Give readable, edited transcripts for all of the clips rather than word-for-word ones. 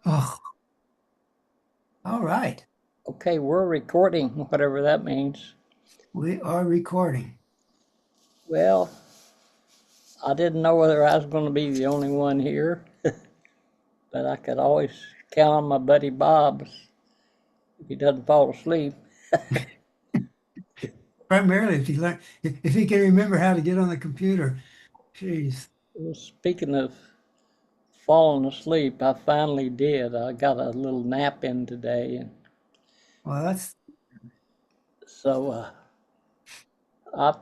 Oh, all right. Okay, we're recording, whatever that means. We are recording. Well, I didn't know whether I was going to be the only one here, but I could always count on my buddy Bob if he doesn't fall asleep. Primarily, if he can remember how to get on the computer. Jeez. Well, speaking of falling asleep, I finally did. I got a little nap in today, and Well, that's so I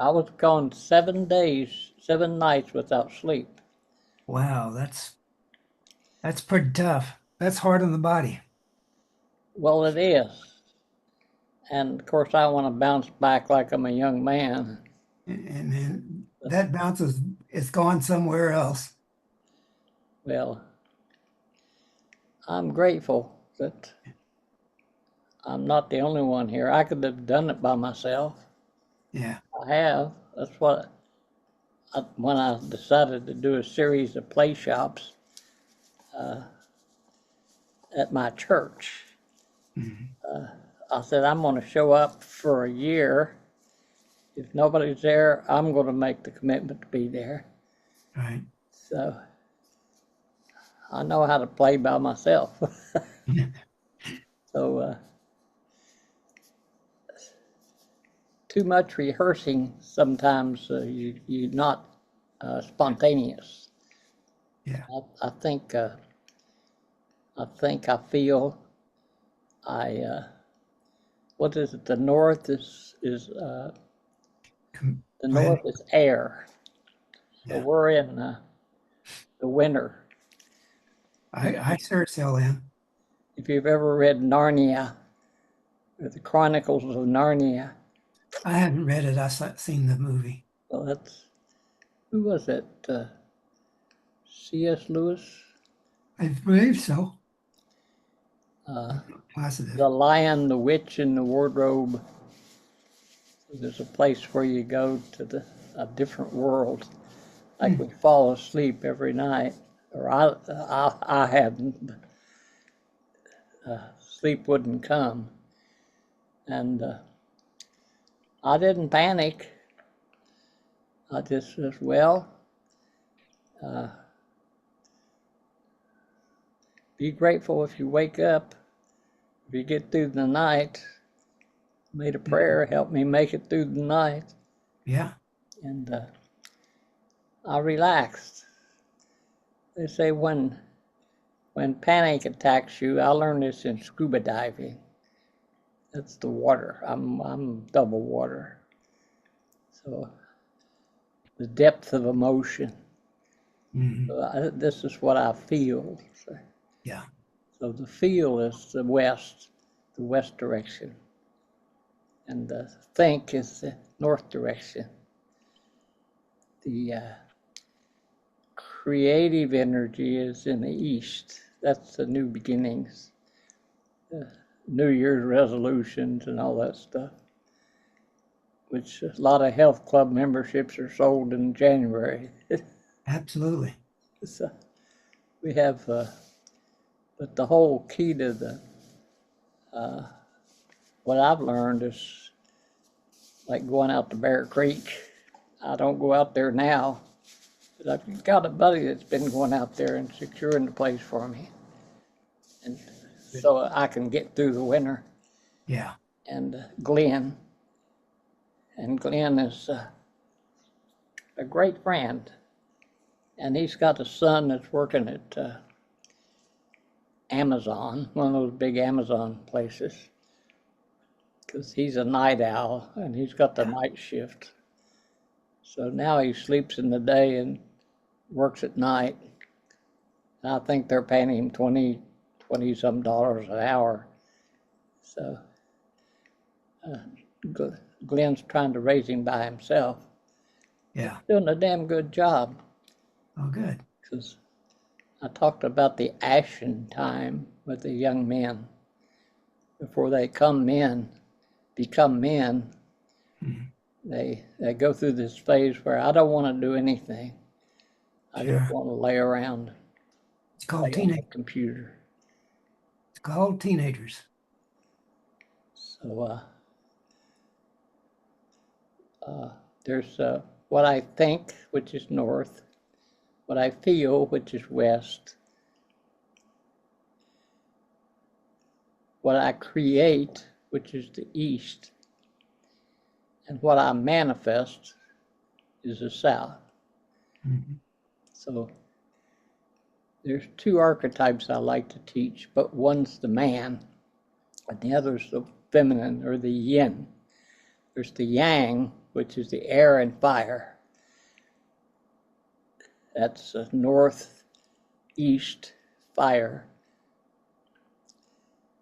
was gone 7 days, 7 nights without sleep. wow. That's pretty tough. That's hard on the body. Well, it is. And of course, I want to bounce back like I'm a young man. And then that bounces, it's gone somewhere else. Well, I'm grateful that I'm not the only one here. I could have done it by myself. Yeah. I have. That's when I decided to do a series of play shops at my church. Mhm. I said, I'm going to show up for a year. If nobody's there, I'm going to make the commitment to be there. Right. So I know how to play by myself. So too much rehearsing sometimes you're not spontaneous. Yeah. I think I feel I what is it? The Go ahead. north is air. So Yeah. we're in the winter. If, I sure sell in. if you've ever read Narnia, or the Chronicles of Narnia, I haven't read it. Seen the movie. well, that's who was it? C.S. Lewis. I believe so. Uh, I'm not positive. the Lion, the Witch, and the Wardrobe. There's a place where you go to a different world. Like Hmm. we fall asleep every night, or I hadn't, but sleep wouldn't come. And I didn't panic. I just said, well, uh, be grateful if you wake up. If you get through the night, made a prayer, help me make it through the night. Yeah. And I relaxed. They say when panic attacks you, I learned this in scuba diving. That's the water. I'm double water. So the depth of emotion. Hmm. So this is what I feel. So, Yeah. so the feel is the west direction, and the think is the north direction. The creative energy is in the east. That's the new beginnings, New Year's resolutions, and all that stuff. Which a lot of health club memberships are sold in January. Absolutely. So we have, but the whole key to what I've learned is like going out to Bear Creek. I don't go out there now, but I've got a buddy that's been going out there and securing the place for me, and so I can get through the winter. Yeah. And Glenn is a great friend, and he's got a son that's working at Amazon, one of those big Amazon places, because he's a night owl and he's got the Yeah. night shift. So now he sleeps in the day and works at night. And I think they're paying him 20 some dollars an hour. So Glenn's trying to raise him by himself. He's Yeah. doing a damn good job Oh, good. because I talked about the ashen time with the young men before they become men. Mhm. They go through this phase where I don't want to do anything. I just Sure. want to lay around, It's called play on the teenage. computer. Called teenagers. So there's what I think, which is north, what I feel, which is west, what I create, which is the east, and what I manifest is the south. Mhm. So there's two archetypes I like to teach, but one's the man, and the other's the feminine or the yin. There's the yang, which is the air and fire. That's north, east, fire.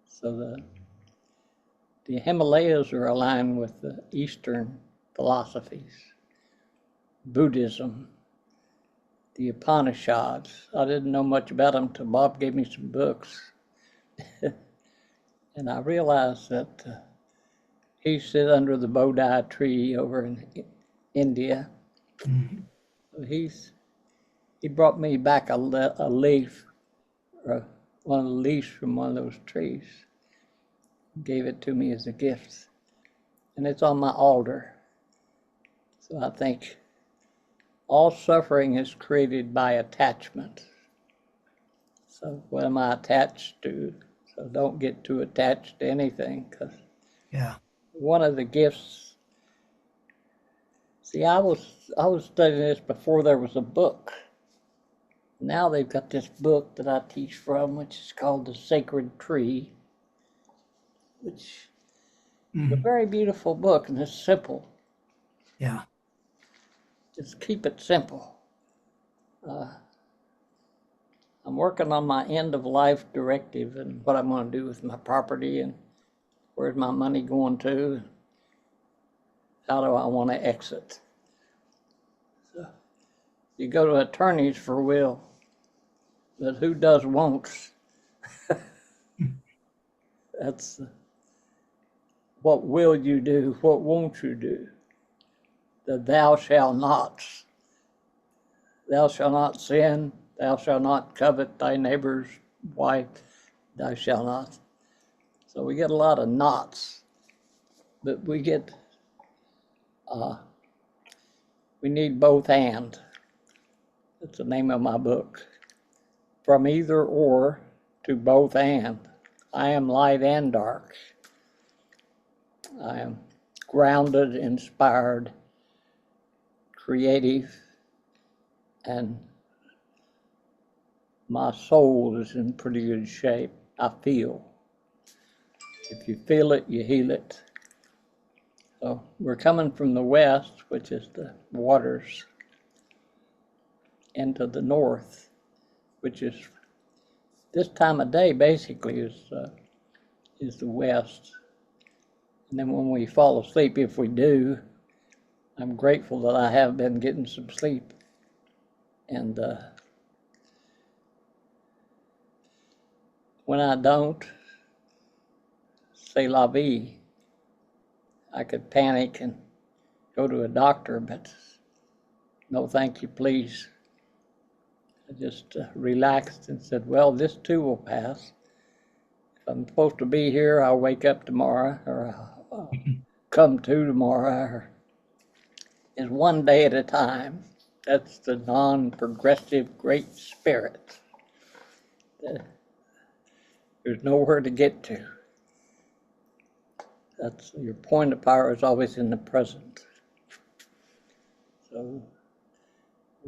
So the Himalayas are aligned with the Eastern philosophies, Buddhism, the Upanishads. I didn't know much about them until Bob gave me some books. And I realized that he sit under the Bodhi tree over in India. Mhm. He brought me back a leaf, or one of the leaves from one of those trees. Gave it to me as a gift, and it's on my altar. So I think all suffering is created by attachment. So what am I attached to? So don't get too attached to anything, because Yeah. one of the gifts. See, I was studying this before there was a book. Now they've got this book that I teach from, which is called The Sacred Tree, which is a Mhm. very beautiful book, and it's simple. Yeah. Just keep it simple. I'm working on my end of life directive and what I'm going to do with my property and where's my money going to, how do I want to exit. So you go to attorneys for will, but who does won'ts? That's what will you do, what won't you do? The thou shalt nots. Thou shalt not sin, thou shalt not covet thy neighbor's wife, thou shalt not. So we get a lot of knots, but we need both and. That's the name of my book. From either or to both and. I am light and dark. I am grounded, inspired, creative, and my soul is in pretty good shape. I feel. If you feel it, you heal it. So we're coming from the west, which is the waters, into the north, which is this time of day basically is the west. And then when we fall asleep, if we do, I'm grateful that I have been getting some sleep. And when I don't, c'est la vie. I could panic and go to a doctor, but no thank you, please. I just relaxed and said, well, this too will pass. If I'm supposed to be here, I'll wake up tomorrow, or I'll come to tomorrow. Is one day at a time. That's the non-progressive great spirit. There's nowhere to get to. That's your point of power is always in the present. So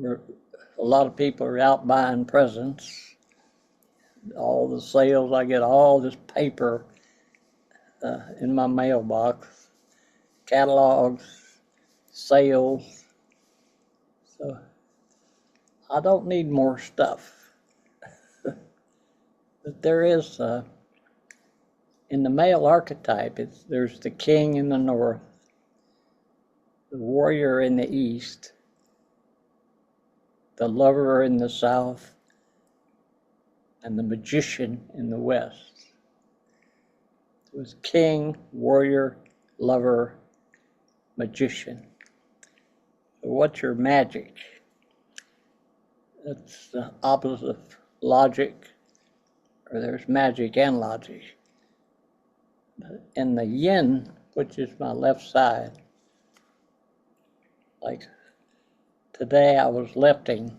a lot of people are out buying presents. All the sales, I get all this paper in my mailbox, catalogs, sales. So I don't need more stuff. But there is, in the male archetype, there's the king in the north, the warrior in the east, the lover in the south, and the magician in the west. It was king, warrior, lover, magician. So what's your magic? That's the opposite of logic or there's magic and logic. In the yin, which is my left side, like today I was lefting,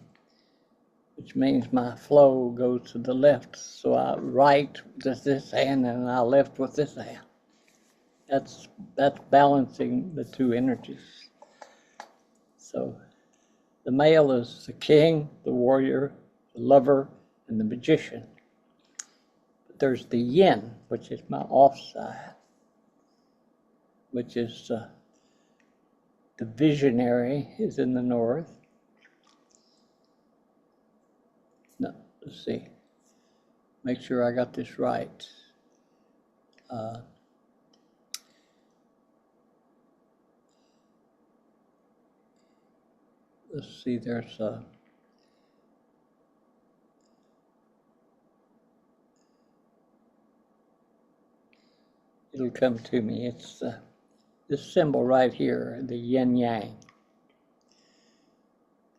which means my flow goes to the left. So I right with this hand and I left with this hand. That's balancing the two energies. So the male is the king, the warrior, the lover, and the magician. But there's the yin, which is my off side, which is the visionary is in the north. No, let's see. Make sure I got this right. Let's see, there's it'll come to me. It's this symbol right here, the yin yang,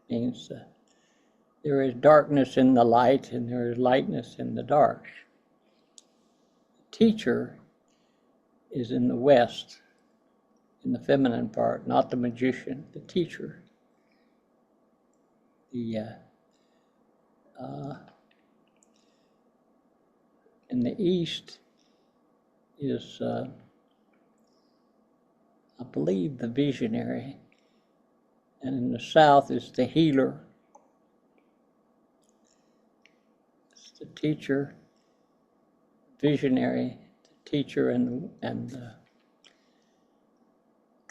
means there is darkness in the light and there is lightness in the dark. The teacher is in the west, in the feminine part, not the magician, the teacher. In the east is, I believe, the visionary, and in the south is the healer. It's the teacher, visionary, the teacher, and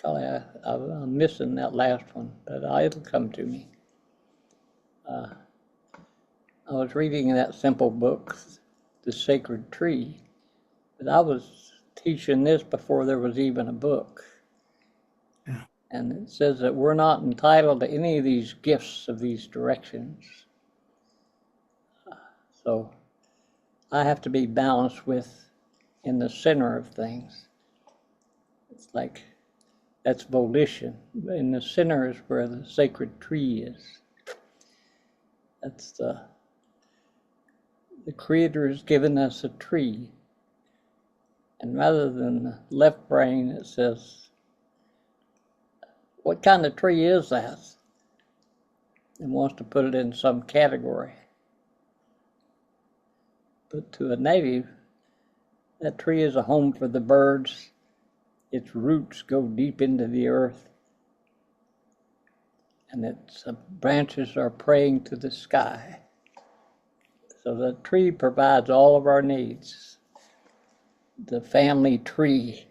golly, I'm missing that last one, but it'll come to me. I was reading that simple book, The Sacred Tree, but I was teaching this before there was even a book. Yeah. And it says that we're not entitled to any of these gifts of these directions. So I have to be balanced with in the center of things. It's like that's volition. In the center is where the sacred tree is. That's the Creator has given us a tree. And rather than the left brain, it says, what kind of tree is that? And wants to put it in some category. But to a native, that tree is a home for the birds. Its roots go deep into the earth. And its branches are praying to the sky. So the tree provides all of our needs. The family tree.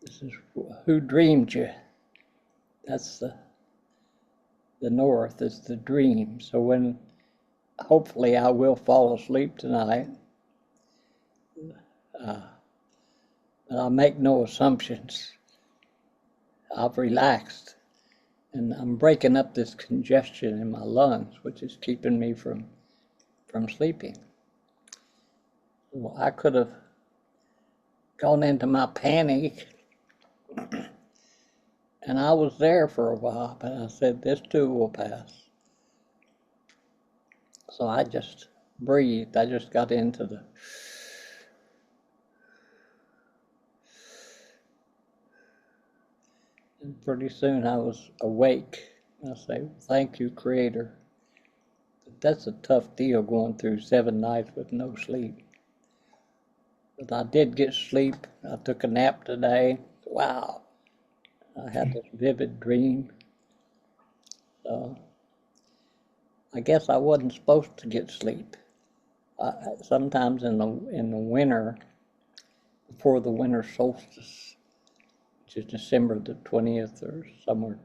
This is who dreamed you. That's the north is the dream. So when hopefully I will fall asleep tonight, but I make no assumptions. I've relaxed, and I'm breaking up this congestion in my lungs, which is keeping me from sleeping. Well, I could have gone into my panic, and I was there for a while, but I said, this too will pass. So I just breathed. I just got into the and pretty soon I was awake. I say, thank you, Creator. But that's a tough deal going through 7 nights with no sleep. But I did get sleep. I took a nap today. Wow. I had this vivid dream. So I guess I wasn't supposed to get sleep. Sometimes in the winter, before the winter solstice, which is December the 20th or somewhere,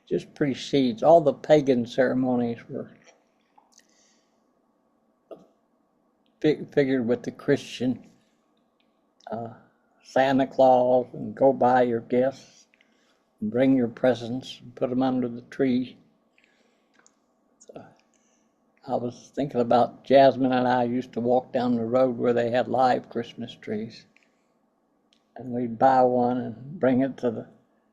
just precedes. All the pagan ceremonies were figured with the Christian Santa Claus, and go buy your gifts and bring your presents and put them under the tree. So I was thinking about Jasmine and I used to walk down the road where they had live Christmas trees. And we'd buy one and bring it to the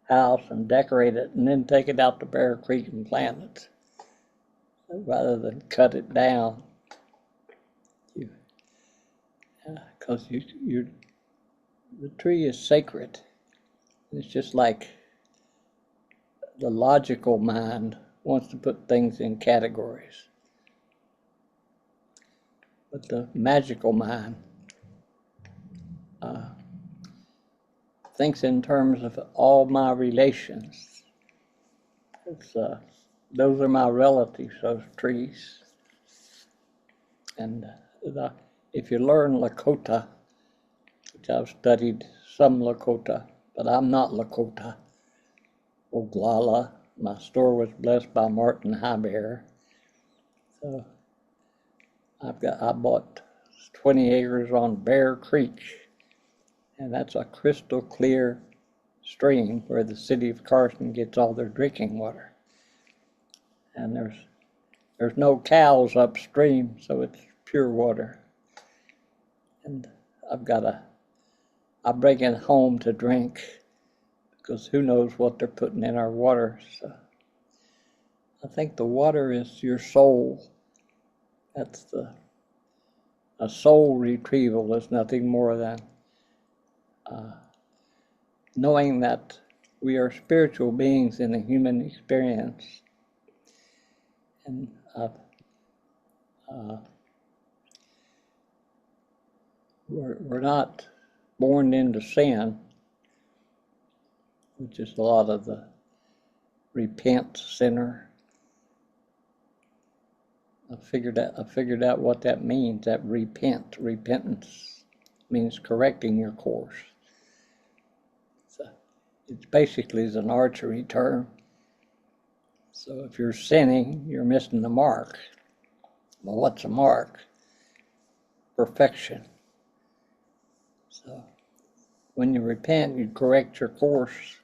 house and decorate it and then take it out to Bear Creek and plant it rather than cut it down. Because the tree is sacred. It's just like the logical mind wants to put things in categories, but the magical mind thinks in terms of all my relations. It's, those are my relatives, those trees. And if you learn Lakota, which I've studied some Lakota, but I'm not Lakota, Oglala, my store was blessed by Martin Highbear. So I bought 20 acres on Bear Creek, and that's a crystal clear stream where the city of Carson gets all their drinking water. And there's no cows upstream, so it's pure water. And I bring it home to drink because who knows what they're putting in our water. So I think the water is your soul. That's a soul retrieval is nothing more than knowing that we are spiritual beings in a human experience. And we're not born into sin, which is a lot of the repent sinner. I figured out what that means. That repentance means correcting your course. So it basically is an archery term. So if you're sinning, you're missing the mark. Well, what's a mark? Perfection. So when you repent, you correct your course.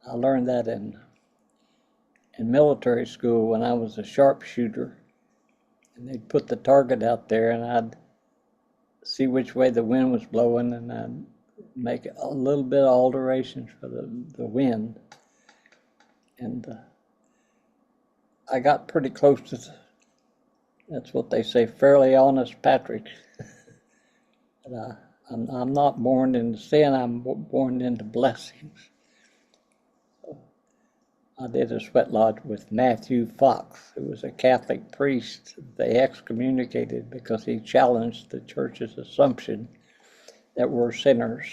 I learned that in military school when I was a sharpshooter, and they'd put the target out there, and I'd see which way the wind was blowing, and I'd make a little bit of alterations for the wind. And I got pretty close to that's what they say, fairly honest Patrick. But I'm not born into sin, I'm born into blessings. I did a sweat lodge with Matthew Fox, who was a Catholic priest they excommunicated because he challenged the church's assumption that we're sinners.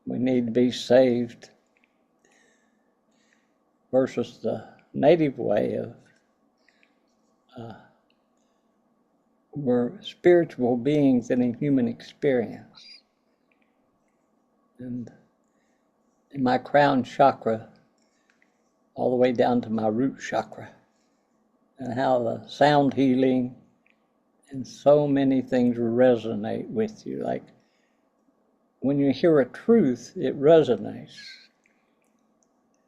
We need to be saved versus the native way of we're spiritual beings in a human experience. And in my crown chakra, all the way down to my root chakra, and how the sound healing and so many things resonate with you. Like when you hear a truth, it resonates.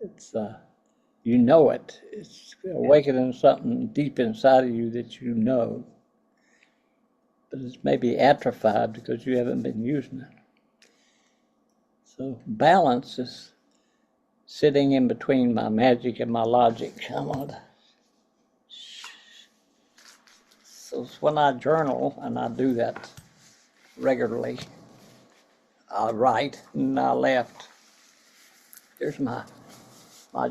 It's you know it. It's awakening something deep inside of you that you know, but it's maybe atrophied because you haven't been using it. So balance is sitting in between my magic and my logic. So when I journal, and I do that regularly, I write and I left. Here's my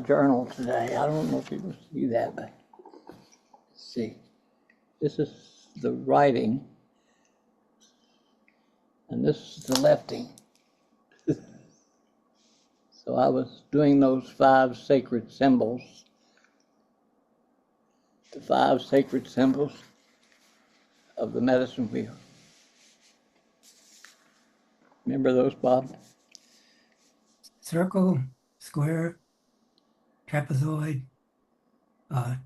journal today. I don't know if you can see that, but let's see. This is the writing, and this is the lefting. So I was doing those 5 sacred symbols, the 5 sacred symbols of the medicine wheel. Remember those, Bob? Circle, square, trapezoid, did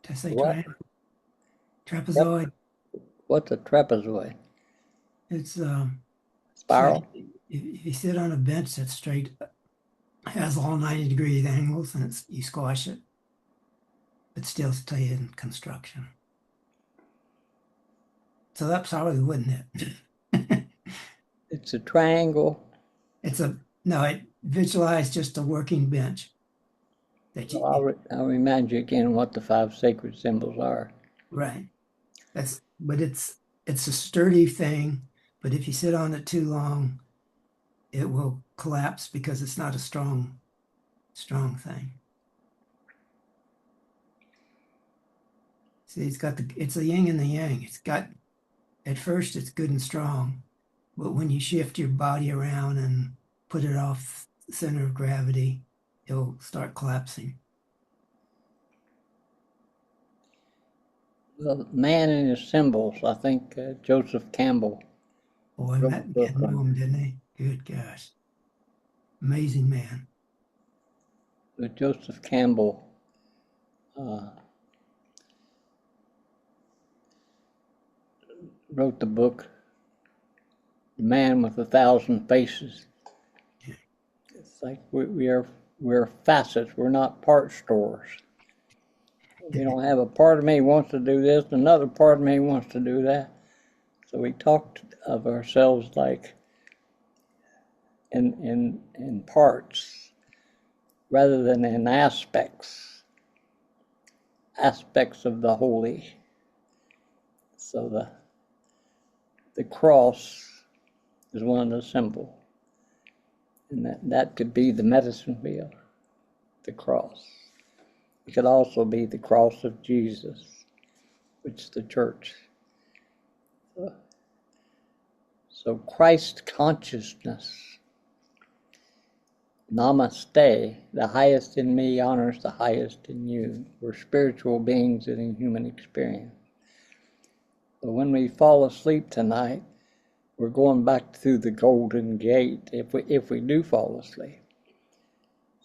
I say What? triangle? Trapezoid. What's a trapezoid? It's Spiral? if you sit on a bench that's straight, has all 90-degree angles, and you squash it, but still stay in construction. So that's probably, wouldn't it? It's a triangle. No, it visualize just a working bench. That So I'll remind you again what the 5 sacred symbols are. Right. But it's a sturdy thing, but if you sit on it too long, it will collapse because it's not a strong thing. See, it's a yin and the yang. At first it's good and strong, but when you shift your body around and put it off the center of gravity, it'll start collapsing. The man and his symbols, I think Joseph Campbell Boy, wrote a Matt book knew on him, didn't he? Good gosh. Amazing man. it. Joseph Campbell wrote the book, The Man with 1,000 Faces. Yeah. It's like we're facets. We're not part stores. We don't have a part of me wants to do this, another part of me wants to do that. So we talk of ourselves like in parts rather than in aspects of the holy. So the cross is one of the symbols, and that could be the medicine wheel, the cross. It could also be the cross of Jesus, which is the church. So Christ consciousness, namaste, the highest in me honors the highest in you. We're spiritual beings in a human experience. But when we fall asleep tonight, we're going back through the golden gate if we do fall asleep.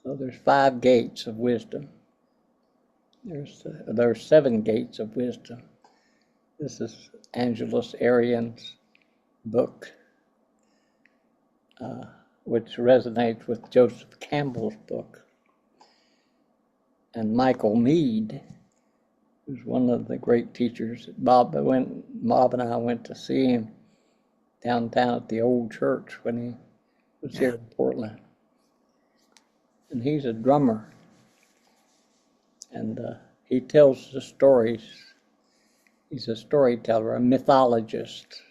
So there's 5 gates of wisdom. There's 7 gates of wisdom. This is Angelus Arian's book, which resonates with Joseph Campbell's book. And Michael Meade, who's one of the great teachers. Bob and I went to see him downtown at the old church when he was here in Portland. And he's a drummer. And he tells the stories. He's a storyteller, a mythologist.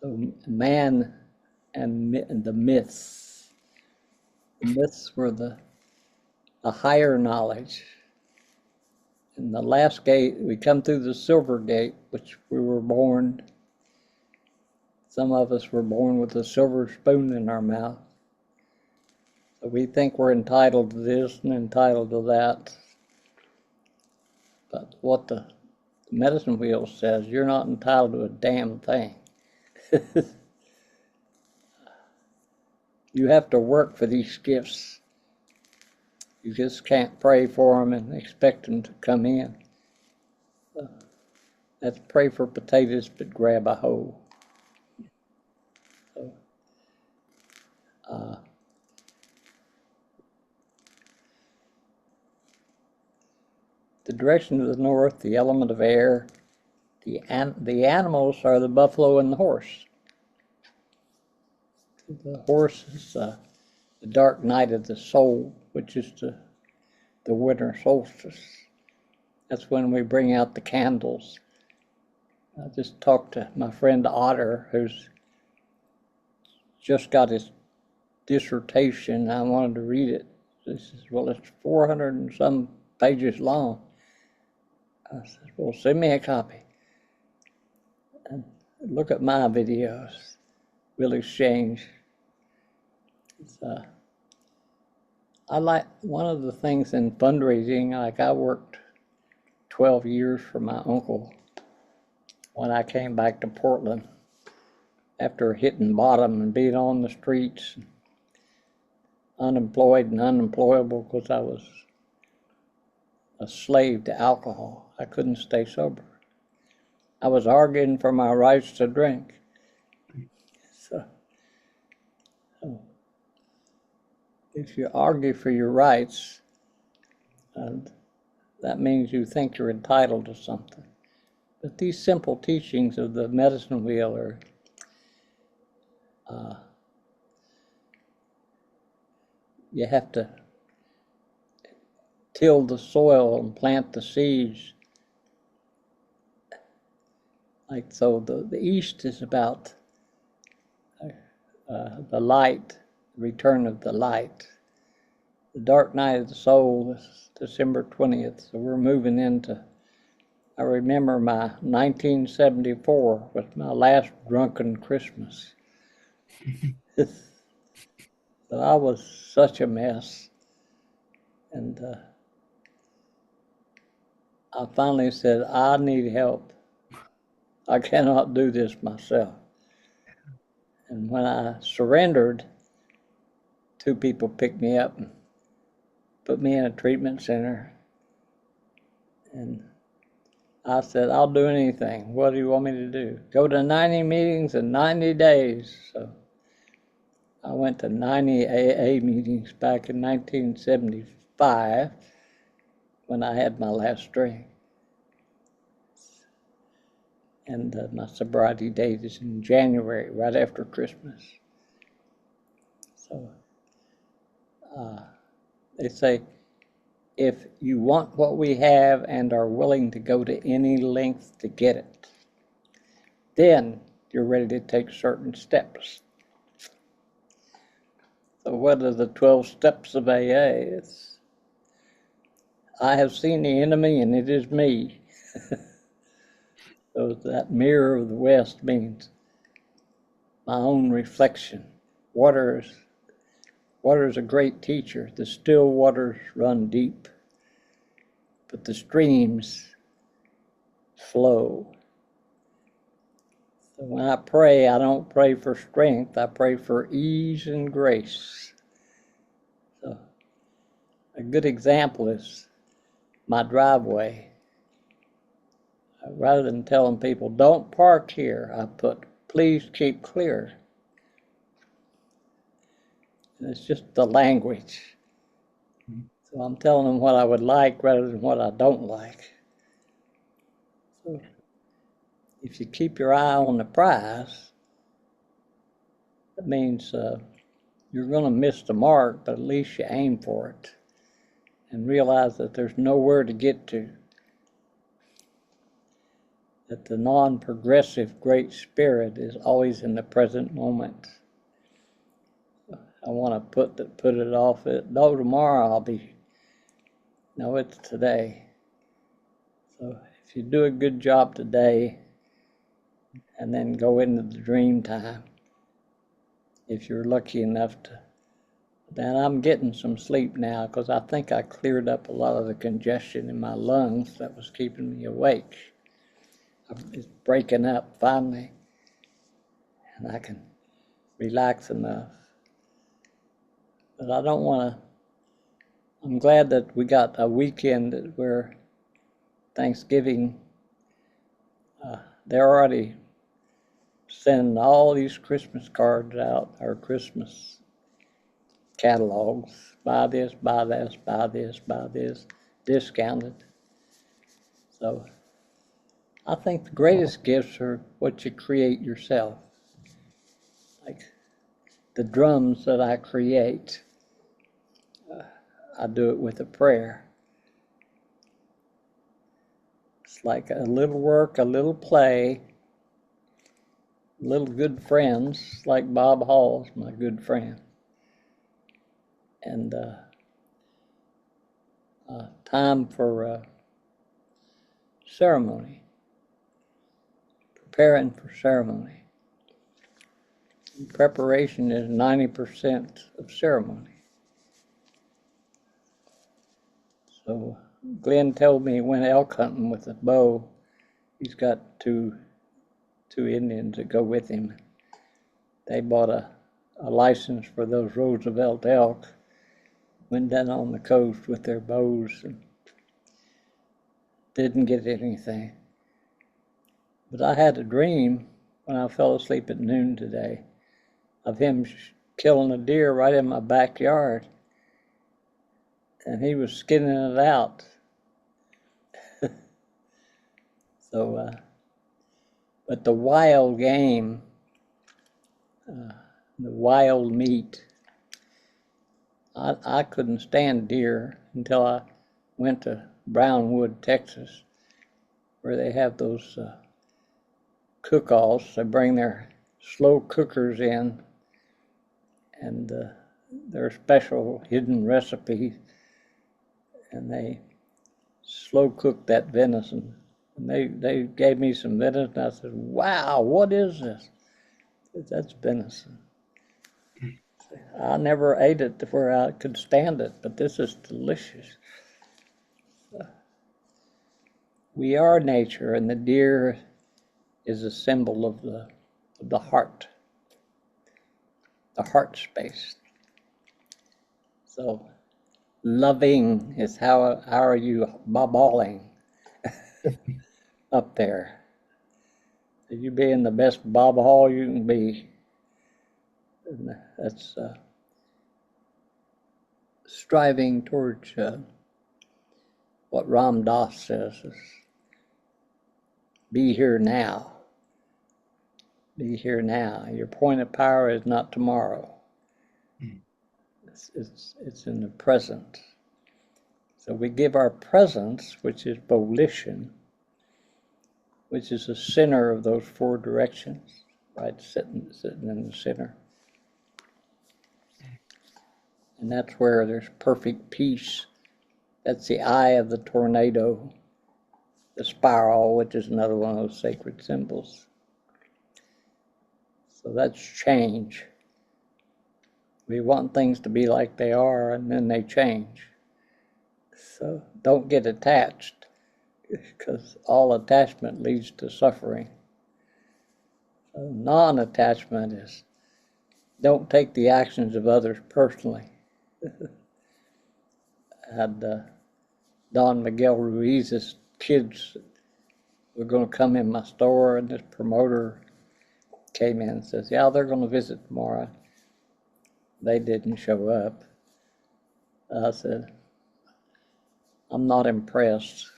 So man and the myths. The myths were the higher knowledge. And the last gate, we come through the silver gate, which we were born. Some of us were born with a silver spoon in our mouth. So we think we're entitled to this and entitled to that. But what the medicine wheel says, you're not entitled to a damn thing. You have to work for these gifts. You just can't pray for them and expect them to come in. That's pray for potatoes, but grab a hoe. So, the direction of the north, the element of air, the animals are the buffalo and the horse. The horse is the dark night of the soul, which is the winter solstice. That's when we bring out the candles. I just talked to my friend Otter, who's just got his dissertation. I wanted to read it. This is, well, it's 400 and some pages long. I said, well, send me a copy. And look at my videos. We'll exchange. I like, one of the things in fundraising, like I worked 12 years for my uncle when I came back to Portland after hitting bottom and being on the streets, unemployed and unemployable because I was a slave to alcohol. I couldn't stay sober. I was arguing for my rights to drink. So if you argue for your rights, that means you think you're entitled to something. But these simple teachings of the medicine wheel are you have to till the soil and plant the seeds Like, so the East is about the light, the return of the light. The dark night of the soul is December 20th. So we're moving into, I remember my 1974 was my last drunken Christmas. But I was such a mess. And I finally said, I need help. I cannot do this myself. And when I surrendered, two people picked me up and put me in a treatment center. And I said, I'll do anything. What do you want me to do? Go to 90 meetings in 90 days. So I went to 90 AA meetings back in 1975 when I had my last drink. And my sobriety date is in January, right after Christmas. So they say, if you want what we have and are willing to go to any length to get it, then you're ready to take certain steps. So what are the 12 steps of AA? It's, I have seen the enemy and it is me. So that mirror of the West means my own reflection. Water is a great teacher. The still waters run deep, but the streams flow. So when I pray, I don't pray for strength. I pray for ease and grace. So a good example is my driveway. Rather than telling people, don't park here, I put, please keep clear. And it's just the language. So I'm telling them what I would like rather than what I don't like. So if you keep your eye on the prize, that means you're going to miss the mark, but at least you aim for it and realize that there's nowhere to get to. That the non-progressive Great Spirit is always in the present moment. I want to put it off. No, tomorrow I'll be. No, it's today. So if you do a good job today, and then go into the dream time, if you're lucky enough to. Then I'm getting some sleep now because I think I cleared up a lot of the congestion in my lungs that was keeping me awake. It's breaking up finally, and I can relax enough. But I don't want to. I'm glad that we got a weekend where Thanksgiving, they're already sending all these Christmas cards out, or Christmas catalogs. Buy this, buy this, buy this, buy this, discounted. So I think the greatest gifts are what you create yourself. Like the drums that I create, I do it with a prayer. It's like a little work, a little play, little good friends, like Bob Hall's my good friend. And time for ceremony, preparing for ceremony. Preparation is 90% of ceremony. So Glenn told me he went elk hunting with a bow. He's got two Indians that go with him. They bought a license for those Roosevelt elk, went down on the coast with their bows and didn't get anything. But I had a dream when I fell asleep at noon today of him killing a deer right in my backyard. And he was skinning it out. So, but the wild game, the wild meat, I couldn't stand deer until I went to Brownwood, Texas, where they have those cook-offs. They bring their slow cookers in, and their special hidden recipe, and they slow cook that venison. And they gave me some venison. I said, "Wow, what is this?" That's venison. I never ate it to where I could stand it, but this is delicious. We are nature, and the deer is a symbol of the heart, the heart space. So loving is how are you boballing up there? You being the best bob hall you can be. And that's striving towards what Ram Dass says is be here now. Be here now. Your point of power is not tomorrow. It's in the present. So we give our presence, which is volition, which is the center of those four directions, right? Sitting in the center. And that's where there's perfect peace. That's the eye of the tornado, the spiral, which is another one of those sacred symbols. So that's change. We want things to be like they are, and then they change. So don't get attached, because all attachment leads to suffering. So non-attachment is don't take the actions of others personally. I had Don Miguel Ruiz's kids were going to come in my store, and this promoter came in and says, "Yeah, they're going to visit tomorrow." They didn't show up. I said, "I'm not impressed."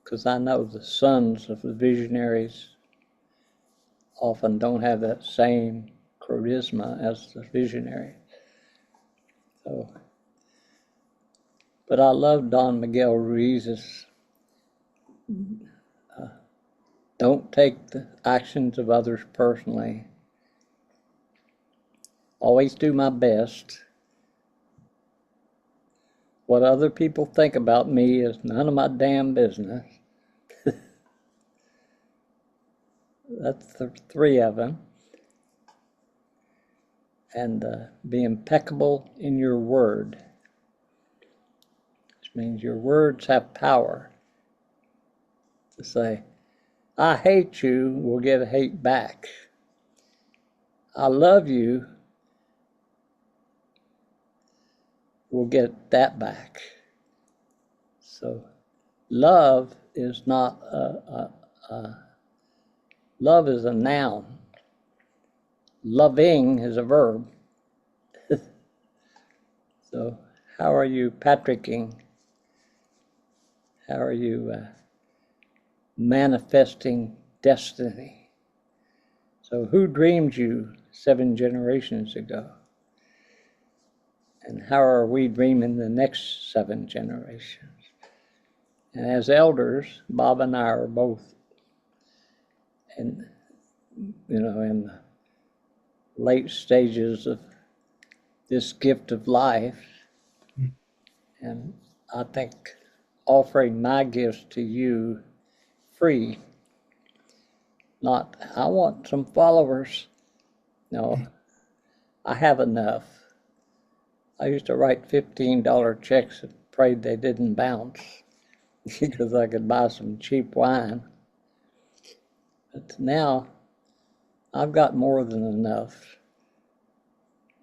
Because I know the sons of the visionaries often don't have that same charisma as the visionary. So, but I love Don Miguel Ruiz's don't take the actions of others personally. Always do my best. What other people think about me is none of my damn business. That's the three of them. And be impeccable in your word. Which means your words have power. To say, I hate you will get hate back. I love you will get that back. So love is not love is a noun. Loving is a verb. So how are you patricking? How are you manifesting destiny? So who dreamed you 7 generations ago? And how are we dreaming the next 7 generations? And as elders, Bob and I are both in the late stages of this gift of life. And I think offering my gifts to you free, not, I want some followers. No, I have enough. I used to write $15 checks and prayed they didn't bounce because I could buy some cheap wine. But now I've got more than enough.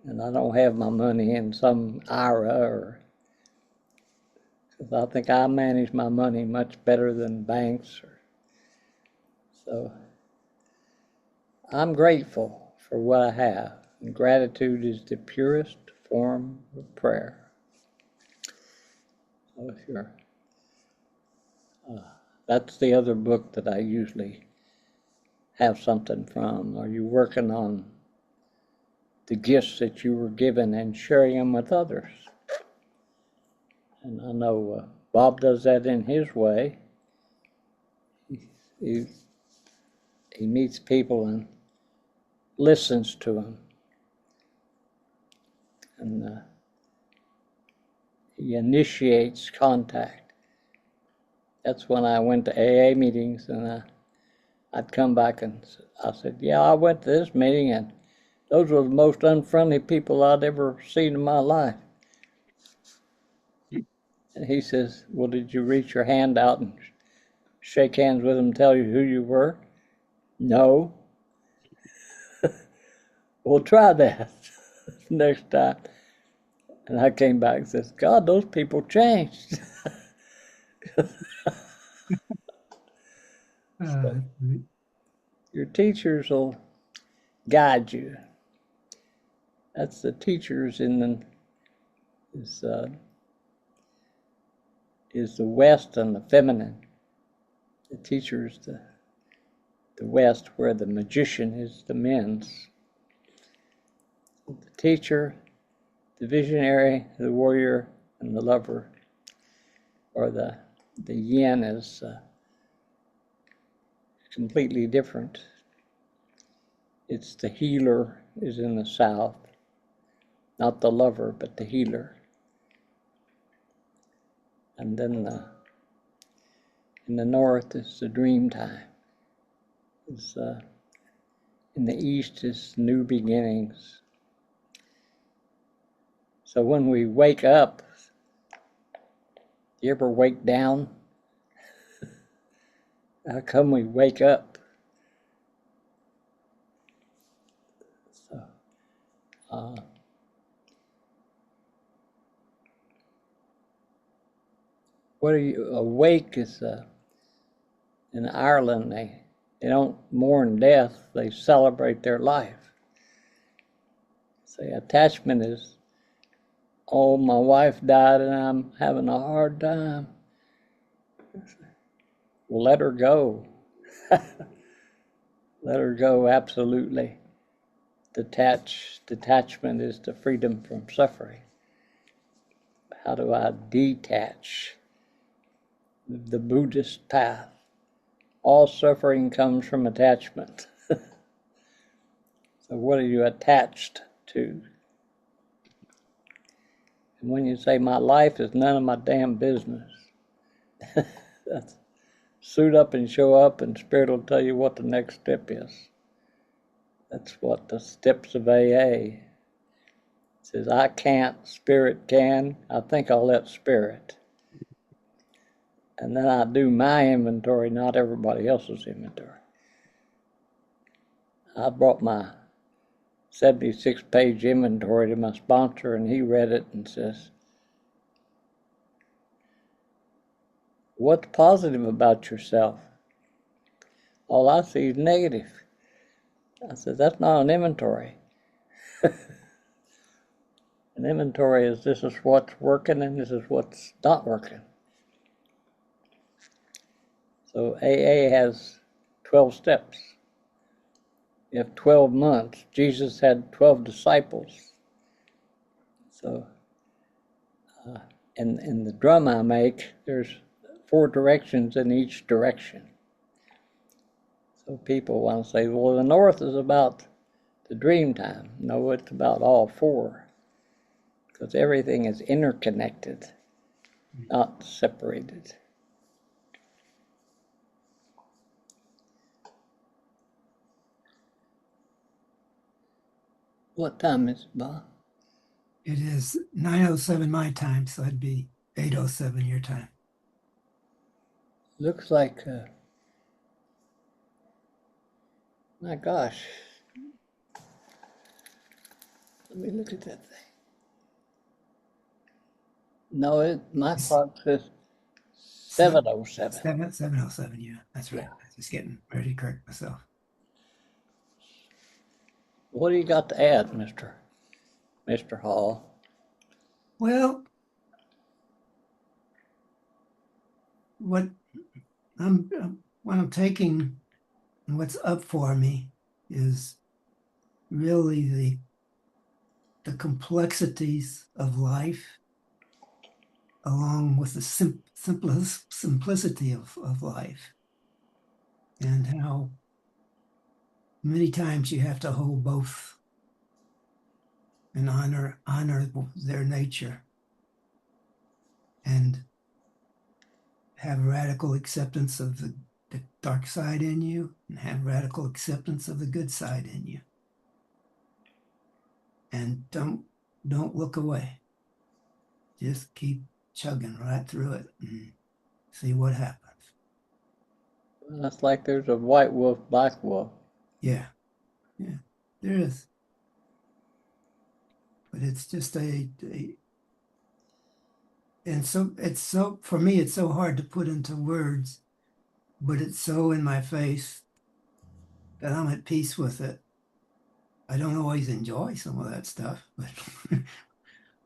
And I don't have my money in some IRA because I think I manage my money much better than banks. So I'm grateful for what I have. And gratitude is the purest form of prayer. So sure. That's the other book that I usually have something from. Are you working on the gifts that you were given and sharing them with others? And I know Bob does that in his way. He, he meets people and listens to them. And he initiates contact. That's when I went to AA meetings, and I'd come back and I said, yeah, I went to this meeting, and those were the most unfriendly people I'd ever seen in my life. And he says, well, did you reach your hand out and shake hands with them and tell you who you were? No. Well, try that next time. And I came back and says, God, those people changed. Uh, Your teachers will guide you. That's the teachers in the is the West and the feminine. The teachers the West, where the magician is the men's. The teacher, the visionary, the warrior, and the lover, or the yin is completely different. It's the healer is in the South, not the lover, but the healer. And then in the North is the dream time. It's, in the East is new beginnings. So when we wake up, you ever wake down? How come we wake up? So, what are you awake is in Ireland they don't mourn death, they celebrate their life. Say attachment is, oh, my wife died and I'm having a hard time. Well, let her go. Let her go, absolutely. Detachment is the freedom from suffering. How do I detach? The Buddhist path. All suffering comes from attachment. So what are you attached to? And when you say my life is none of my damn business, that's suit up and show up, and Spirit will tell you what the next step is. That's what the steps of AA. It says, I can't, Spirit can. I think I'll let Spirit. And then I do my inventory, not everybody else's inventory. I brought my 76-page inventory to my sponsor, and he read it and says, what's positive about yourself? All I see is negative. I said, that's not an inventory. An inventory is this is what's working and this is what's not working. So AA has 12 steps. You have 12 months. Jesus had 12 disciples. So in the drum I make, there's 4 directions in each direction. So people want to say, well, the North is about the dream time. No, it's about all 4. Because everything is interconnected, not separated. What time is it, Bob? it is 9:07 my time, so it'd be 8:07 your time. Looks like, my gosh. Let me look at that thing. No, my clock says 7:07. 7:07, yeah, that's right. Yeah. I was just getting ready to correct myself. What do you got to add, Mr. Hall? Well, what what I'm taking and what's up for me is really the complexities of life, along with the simplicity of life. and how many times you have to hold both and honor their nature and have radical acceptance of the dark side in you and have radical acceptance of the good side in you. And don't look away. Just keep chugging right through it and see what happens. That's like there's a white wolf, black wolf. Yeah, yeah, there is. But it's just and so it's so for me it's so hard to put into words, but it's so in my face that I'm at peace with it. I don't always enjoy some of that stuff, but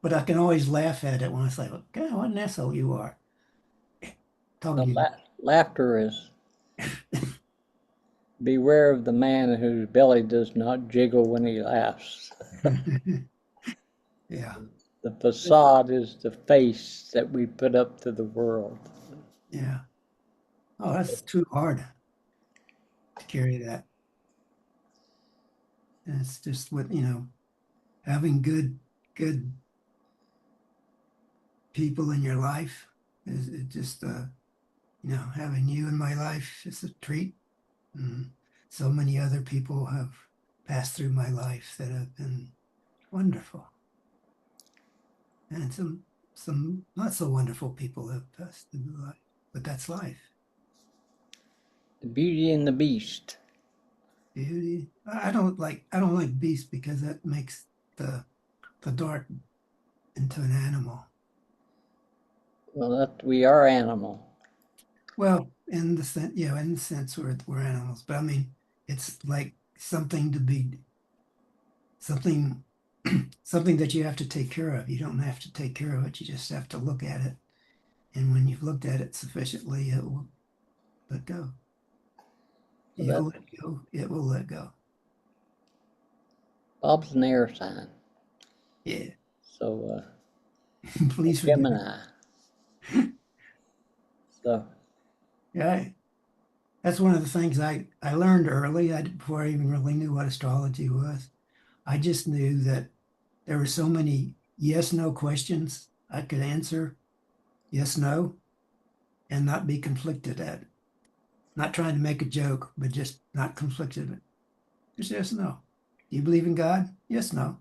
but I can always laugh at it when I say, "Okay, what an asshole you are." The Told you. laughter is beware of the man whose belly does not jiggle when he laughs. Yeah, The facade is the face that we put up to the world. yeah. Oh, that's too hard to carry that. And it's just having good people in your life is it just having you in my life is a treat. And so many other people have passed through my life that have been wonderful. And some not so wonderful people have passed through my life, but that's life. The Beauty and the Beast. Beauty. I don't like beast because that makes the dark into an animal. Well, that we are animal. Well, in the sense we're animals, but I mean it's like something something that you have to take care of. You don't have to take care of it, you just have to look at it. And when you've looked at it sufficiently, it will let go. So You'll that let go, it will let go. Bob's an air sign. Yeah. So Please forgive me. Gemini. So Yeah. That's one of the things I learned early, before I even really knew what astrology was. I just knew that there were so many yes, no questions I could answer yes, no, and not be conflicted at. Not trying to make a joke, but just not conflicted. Just yes, no. Do you believe in God? Yes, no.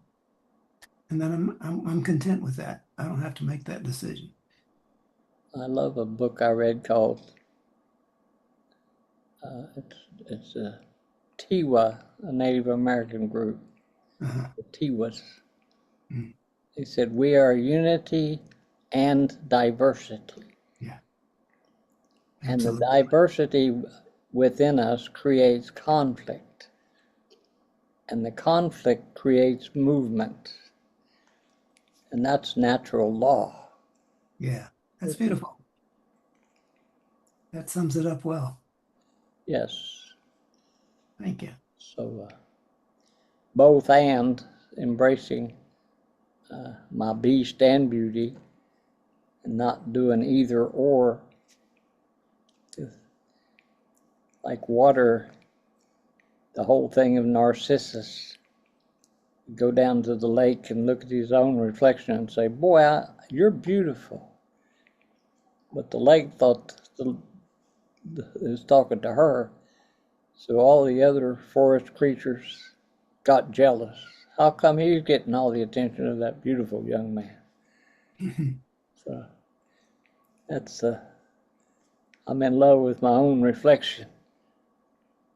And then I'm content with that. I don't have to make that decision. I love a book I read called it's a Tiwa, a Native American group. Uh-huh. The Tiwas. Mm. They said we are unity and diversity, Yeah, and the absolutely. diversity within us creates conflict, and the conflict creates movement, and that's natural law. Yeah, that's beautiful. That sums it up well. Yes. Thank you. So both and embracing my beast and beauty, and not doing either or. Like water, the whole thing of Narcissus. Go down to the lake and look at his own reflection and say, "Boy, you're beautiful." But the lake thought it was talking to her, so all the other forest creatures got jealous. How come he's getting all the attention of that beautiful young man? So that's I'm in love with my own reflection.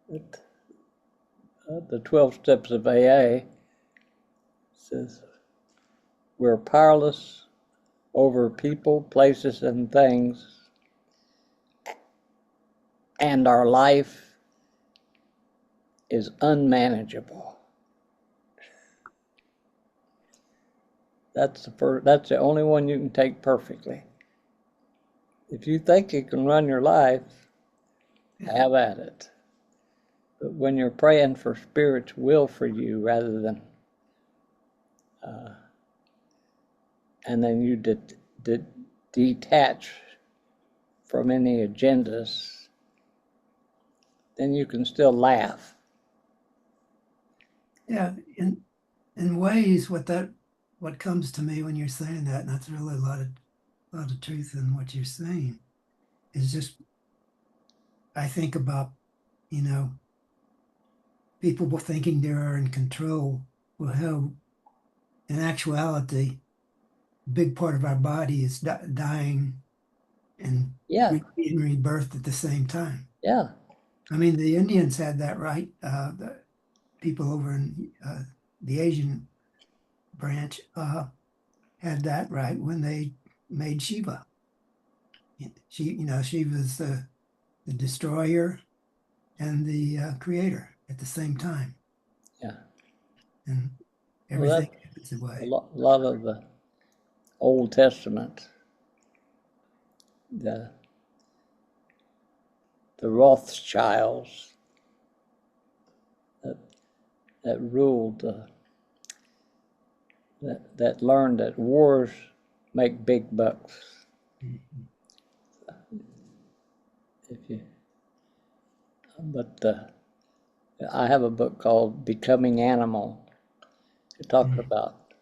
It, the 12 steps of AA says we're powerless over people, places, and things, and our life is unmanageable. That's the only one you can take perfectly. If you think you can run your life, have at it. But when you're praying for Spirit's will for you rather than, and then you detach from any agendas, then you can still laugh. Yeah, in ways, what comes to me when you're saying that, and that's really a lot of truth in what you're saying, is just I think about, you know, people were thinking they are in control. Well, hell, in actuality, a big part of our body is dying and Yeah, being rebirthed at the same time. yeah, I mean, the Indians had that right. The people over in the Asian branch had that right when they made Shiva. Shiva's the destroyer and the creator at the same time, yeah. and Well, everything that's happens away. a lot of the Old Testament, the Rothschilds that ruled, that learned that wars make big bucks. Mhm. If you, but I have a book called Becoming Animal. It talks Mhm. about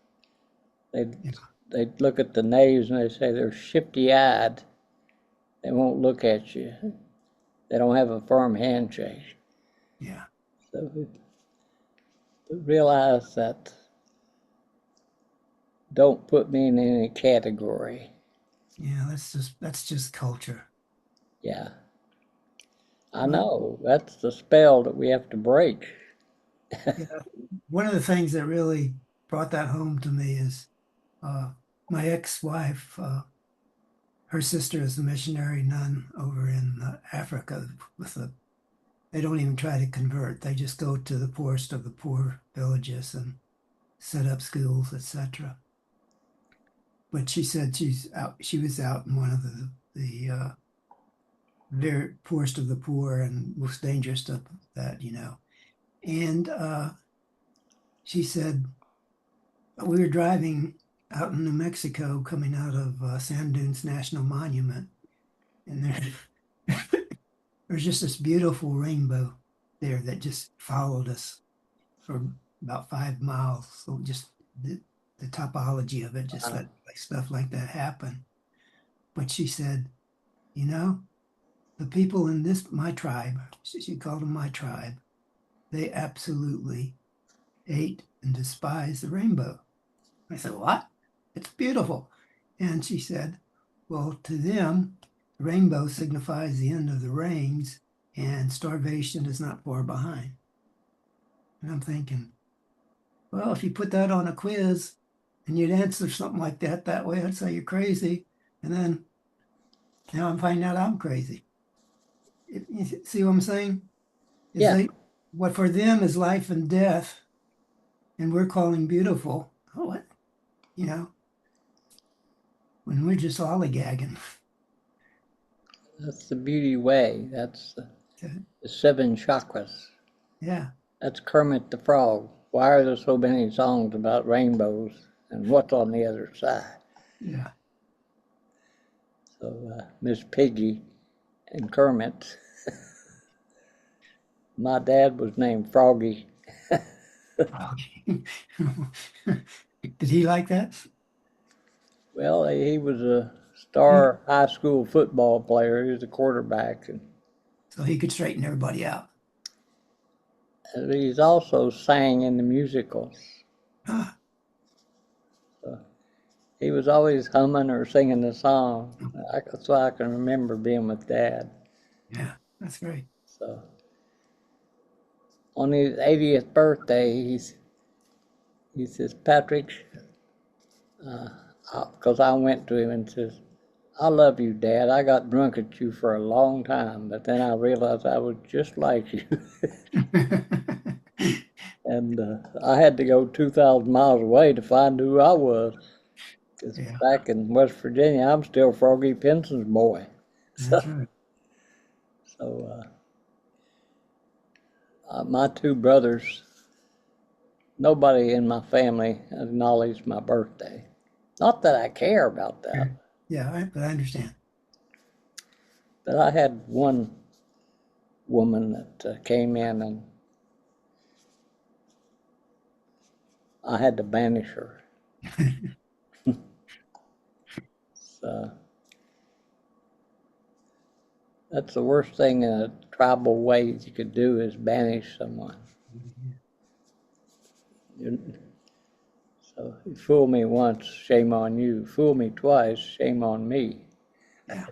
they Yeah, they look at the knaves and they say they're shifty-eyed. They won't look at you. They don't have a firm handshake. yeah, So we realize that don't put me in any category. yeah. That's just culture. Yeah, I Well, know. That's the spell that we have to break. yeah. One of the things that really brought that home to me is uh, my ex-wife. Her sister is a missionary nun over in Africa. They don't even try to convert. They just go to the poorest of the poor villages and set up schools, etc. But she said she's out. She was out in one of the very poorest of the poor and most dangerous of that. And she said we were driving out in New Mexico, coming out of Sand Dunes National Monument, and there's just this beautiful rainbow there that just followed us for about 5 miles. So just the topology of it just let like stuff like that happen. But she said, you know, the people in this my tribe, she called them my tribe, they absolutely hate and despise the rainbow. I said, what? It's beautiful. And she said, well, to them, the rainbow signifies the end of the rains and starvation is not far behind. And I'm thinking, well, if you put that on a quiz and you'd answer something like that way, I'd say you're crazy. And then now I'm finding out I'm crazy. You see what I'm saying? Is Yeah, they what for them is life and death, and we're calling beautiful. Oh, what? You know, when we're just lollygagging. that's the beauty way. That's the seven chakras. Yeah, That's Kermit the Frog. Why are there so many songs about rainbows and what's on the other side? yeah. So Miss Piggy and Kermit. My dad was named Froggy. Okay. Did he like that? Well, he was a star high school football player. He was a quarterback, and So he could straighten everybody out. he's also sang in the musicals. Ah, So he was always humming or singing the song. That's why I can remember being with Dad. yeah, that's great. So on his 80th birthday, he says, Patrick, because I went to him and says, I love you, Dad. I got drunk at you for a long time, but then I realized I was just like you. And I had to go 2,000 miles away to find who I was. Because Yeah, back in West Virginia, I'm still Froggy Penson's boy. that's So, right. so my two brothers, nobody in my family acknowledged my birthday. Not that I care about that, Yeah, but I understand. but I had one woman that came in, and I had to banish her. So that's the worst thing in a tribal way you could do, is banish someone. So you fool me once, shame on you. Fool me twice, shame on me. Yeah.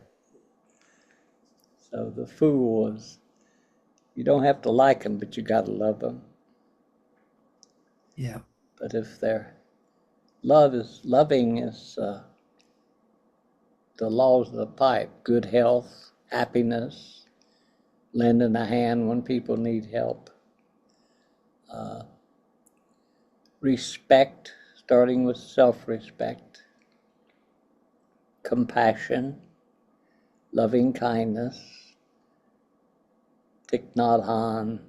So the fool was, you don't have to like them, but you got to love them. Yeah. But if their loving is the laws of the pipe, good health, happiness, lending a hand when people need help, respect, starting with self-respect, compassion, loving kindness, Thich Nhat Hanh,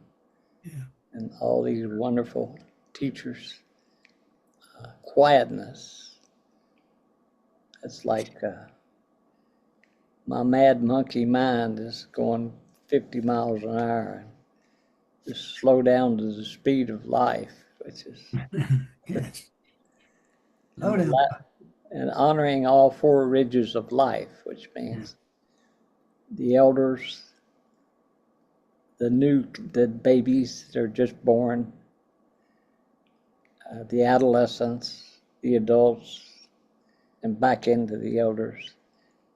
Yeah. and all these wonderful teachers. Quietness. It's like my mad monkey mind is going 50 miles an hour, and just slow down to the speed of life, which is Yes. Slow and, down. and honoring all four ridges of life, which Yeah. means the elders, the babies that are just born, the adolescents, the adults, and back into the elders.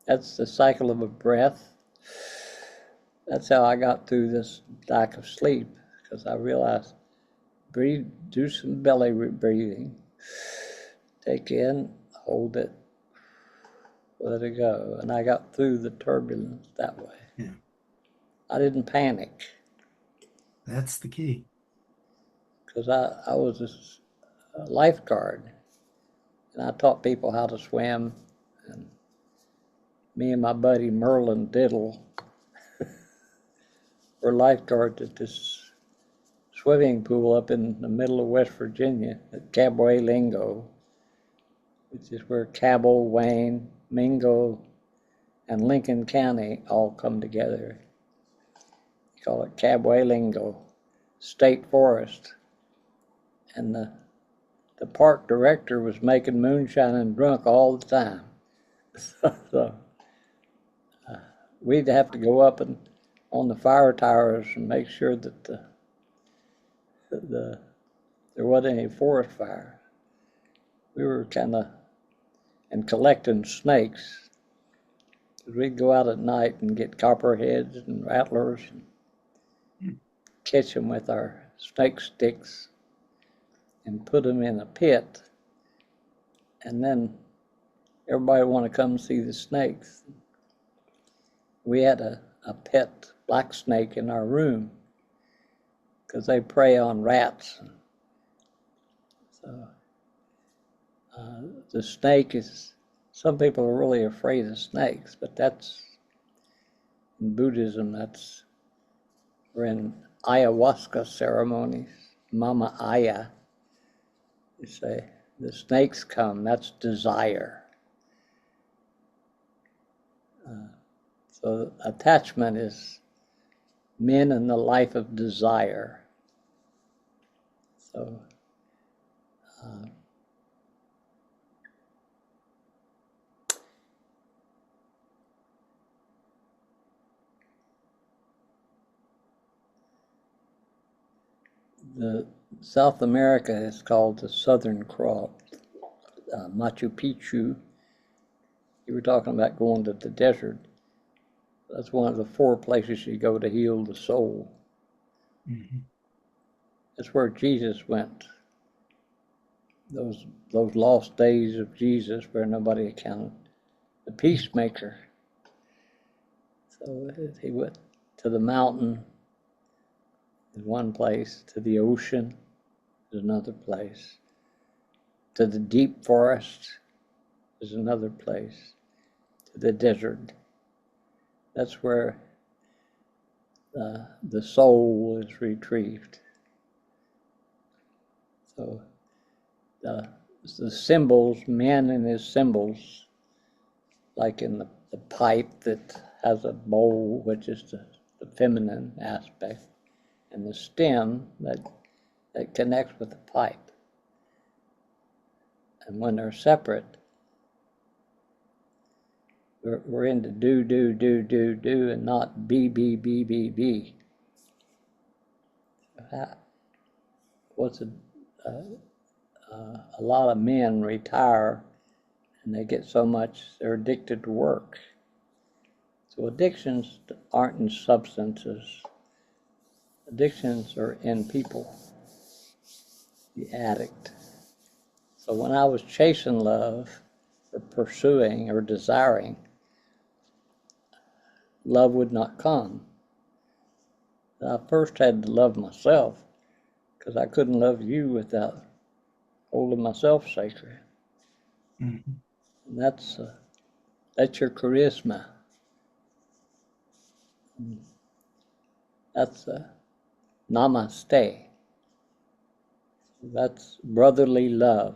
That's the cycle of a breath. That's how I got through this lack of sleep, because I realized, breathe, do some belly breathing. Take in, hold it, let it go. And I got through the turbulence that way. Yeah. I didn't panic, That's the key. because I was a lifeguard, and I taught people how to swim. And me and my buddy Merlin Diddle were lifeguards at this swimming pool up in the middle of West Virginia at Cabway Lingo, which is where Cabell, Wayne, Mingo, and Lincoln County all come together. You call it Cabway Lingo State Forest. And the park director was making moonshine and drunk all the time. So we'd have to go up and on the fire towers and make sure that there wasn't any forest fire. We were kind of, and collecting snakes. We'd go out at night and get copperheads and rattlers and catch them with our snake sticks and put them in a pit. And then everybody would want to come see the snakes. We had a pet black snake in our room because they prey on rats. So the snake is, some people are really afraid of snakes, but that's, in Buddhism, that's, we're in ayahuasca ceremonies, Mama Aya, you say, the snakes come, that's desire. So attachment is men in the life of desire. So the South America is called the Southern Cross, Machu Picchu. You were talking about going to the desert. That's one of the four places you go to heal the soul. Mm-hmm. That's where Jesus went. Those lost days of Jesus where nobody accounted. The peacemaker. So he went to the mountain is one place, to the ocean is another place, to the deep forest is another place, to the desert. That's where the soul is retrieved. So the symbols, man and his symbols, like in the pipe that has a bowl, which is the feminine aspect, and the stem that connects with the pipe. And when they're separate, we're into do, and not be. What's a lot of men retire and they get so much, they're addicted to work. So addictions aren't in substances. Addictions are in people, the addict. So when I was chasing love or pursuing or desiring, love would not come. I first had to love myself because I couldn't love you without holding myself sacred. Mm-hmm. And that's your charisma. That's namaste. That's brotherly love.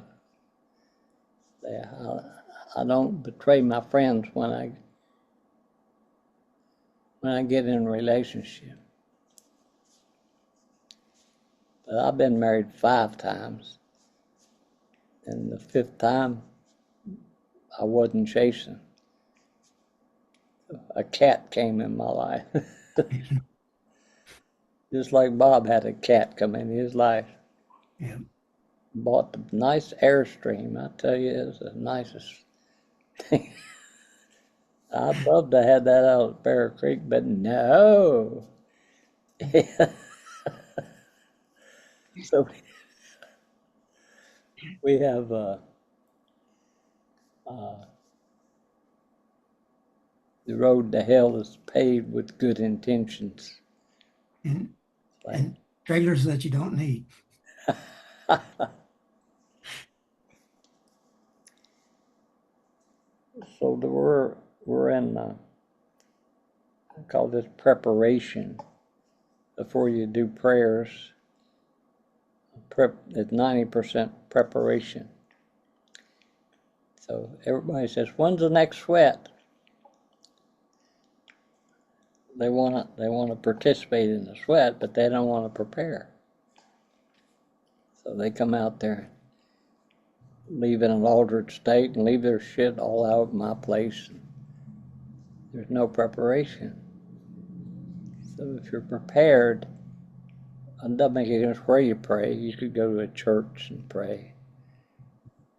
I don't betray my friends when I get in a relationship. But I've been married 5 times, and the 5th time I wasn't chasing. A cat came in my life. Just like Bob had a cat come in his life. Yeah. Bought the nice Airstream. I tell you, it's the nicest thing. I'd love to have that out at Bear Creek, but no. So we have the road to hell is paved with good intentions. And Like, and trailers that you don't need. so we're in I call this preparation before you do prayers. It's 90% preparation. So everybody says, "When's the next sweat?" They want to participate in the sweat, but they don't want to prepare. So they come out there, leave in an altered state, and leave their shit all out at my place. There's no preparation. So if you're prepared, it doesn't make any difference where you pray. You could go to a church and pray.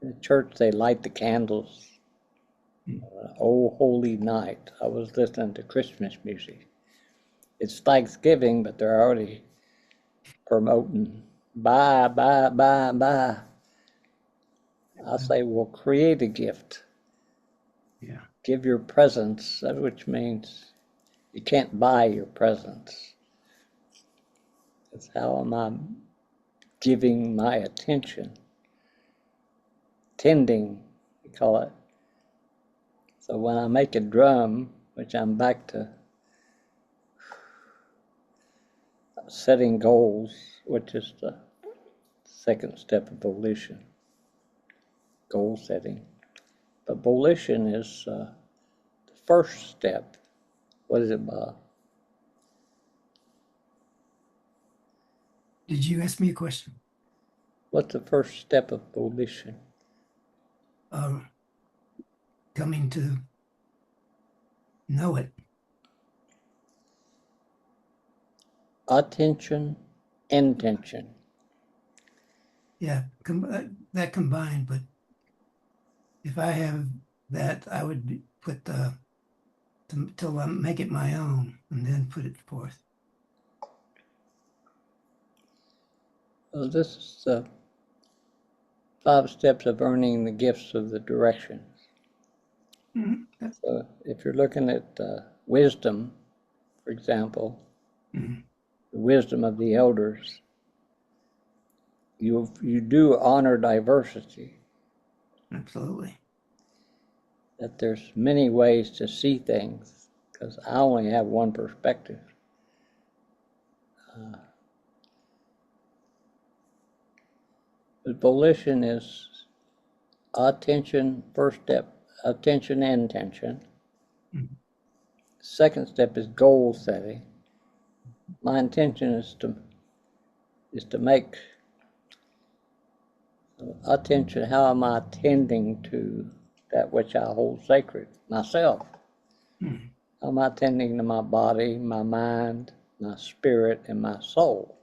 In the church, they light the candles. Oh, holy night. I was listening to Christmas music. It's Thanksgiving, but they're already promoting buy. I say, well, create a gift. Yeah. Give your presents, which means you can't buy your presents. It's how am I giving my attention? Tending, we call it. So when I make a drum, which I'm back to setting goals, which is the second step of volition, goal setting. But volition is the first step. What is it, Bob? Did you ask me a question? What's the first step of volition? Coming to know it. Attention, intention. Yeah, that combined. But if I have that, I would put till I make it my own and then put it forth. So this is the 5 steps of earning the gifts of the directions. Mm-hmm. So if you're looking at wisdom, for example, Mm-hmm. the wisdom of the elders, you do honor diversity. Absolutely. That there's many ways to see things, because I only have one perspective. But volition is attention, first step, attention and intention. Mm-hmm. Second step is goal setting. my intention is to make attention. How am I attending to that which I hold sacred, myself? Hmm. How am I attending to my body, my mind, my spirit, and my soul?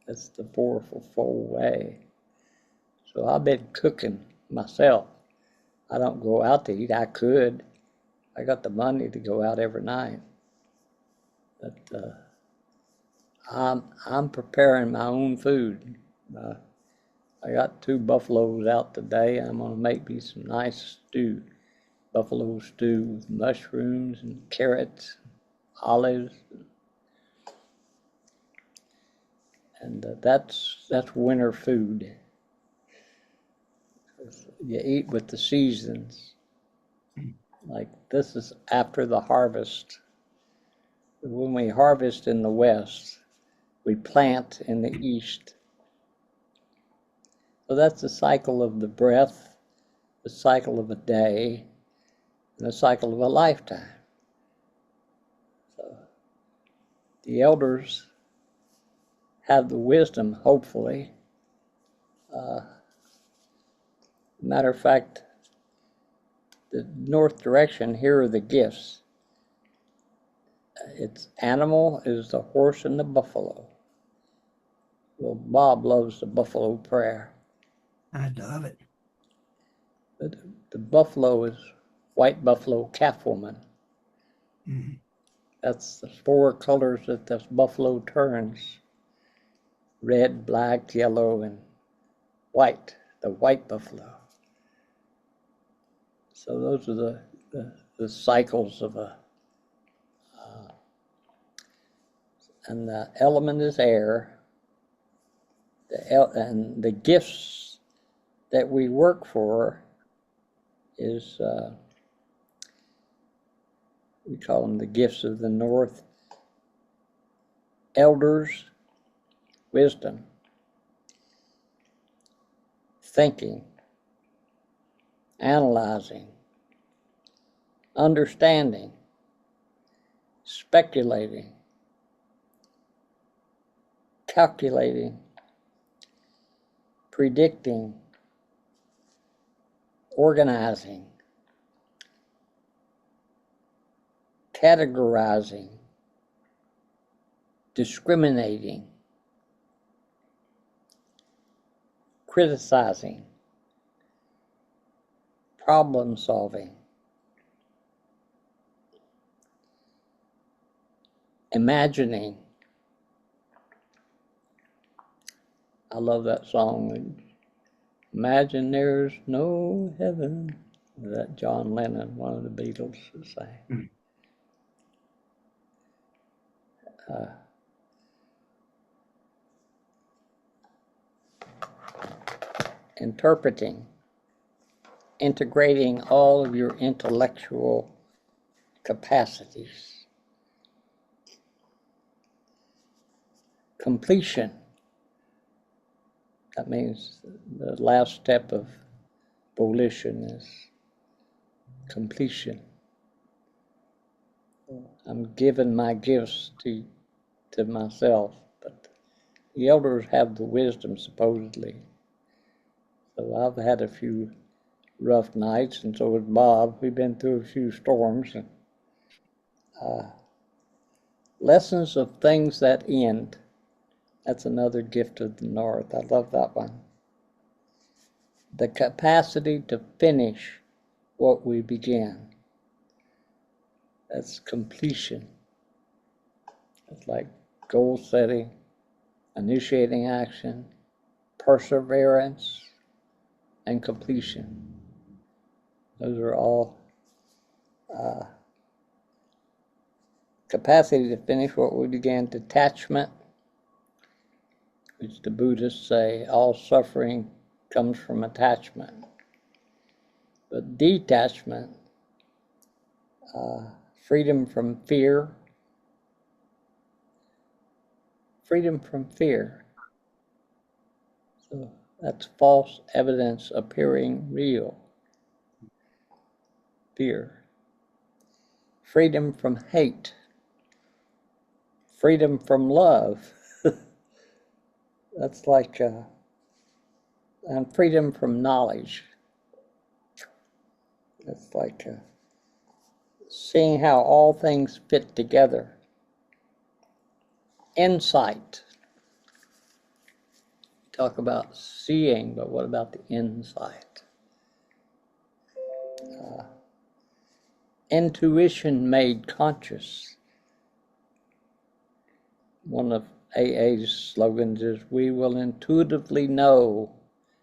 That's the fourfold way. So I've been cooking myself. I don't go out to eat. I could. I got the money to go out every night. But I'm preparing my own food. Uh, I got 2 buffaloes out today. I'm gonna make me some nice stew, buffalo stew with mushrooms and carrots, olives, and that's winter food. You eat with the seasons. Like this is after the harvest. When we harvest in the west, we plant in the east. So that's the cycle of the breath, the cycle of a day, and the cycle of a lifetime. So the elders have the wisdom, hopefully. Matter of fact, the north direction, here are the gifts. Its animal is the horse and the buffalo. Well, Bob loves the buffalo prayer. I love it. But the buffalo is white buffalo calf woman. Mm. That's the 4 colors that this buffalo turns: red, black, yellow, and white, the white buffalo. So those are the cycles of a, and the element is air, and the gifts that we work for is, we call them the gifts of the north: elders, wisdom, thinking, analyzing, understanding, speculating, calculating, predicting, organizing, categorizing, discriminating, criticizing, problem solving, imagining. I love that song. Imagine there's no heaven. That John Lennon, one of the Beatles, sang. Mm. Interpreting, integrating all of your intellectual capacities. Completion. That means the last step of volition is completion. I'm giving my gifts to myself, but the elders have the wisdom, supposedly. So I've had a few rough nights, and so has Bob. We've been through a few storms. And, lessons of things that end. That's another gift of the North. I love that one. The capacity to finish what we began. That's completion. It's like goal setting, initiating action, perseverance, and completion. Those are all capacity to finish what we began. Detachment, which the Buddhists say all suffering comes from attachment. But detachment, freedom from fear, freedom from fear. So that's false evidence appearing real. Fear. Freedom from hate. freedom from love. That's like, and freedom from knowledge. It's like seeing how all things fit together. Insight. Talk about seeing, but what about the insight? Intuition made conscious. One of AA's slogans is, we will intuitively know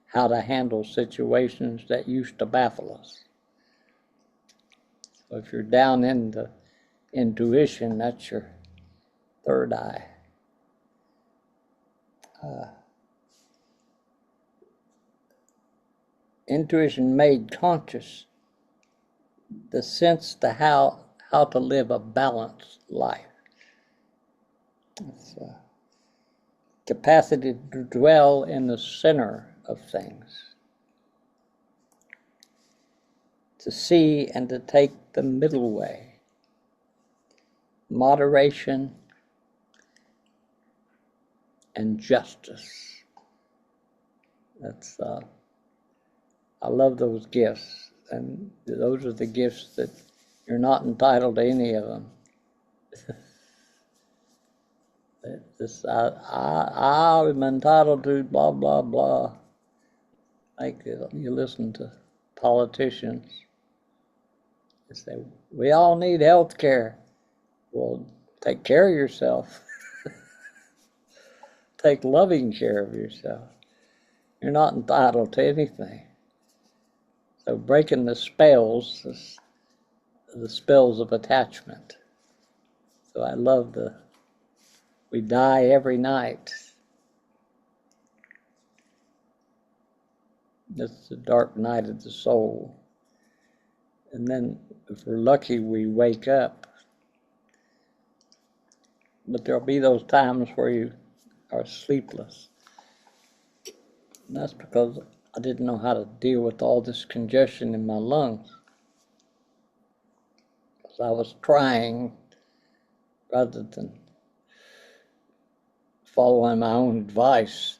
how to handle situations that used to baffle us. So if you're down into intuition, that's your third eye. Intuition made conscious, the sense to how to live a balanced life. It's a capacity to dwell in the center of things, to see and to take the middle way, moderation and justice. That's I love those gifts, and those are the gifts that you're not entitled to any of them. I'm entitled to blah, blah, blah. Like you listen to politicians, they say, we all need health care. Well, take care of yourself. Take loving care of yourself. You're not entitled to anything. So breaking the spells of attachment. So I love we die every night. It's the dark night of the soul. And then if we're lucky, we wake up. But there'll be those times where you are sleepless. And that's because I didn't know how to deal with all this congestion in my lungs. Because I was trying rather than following my own advice.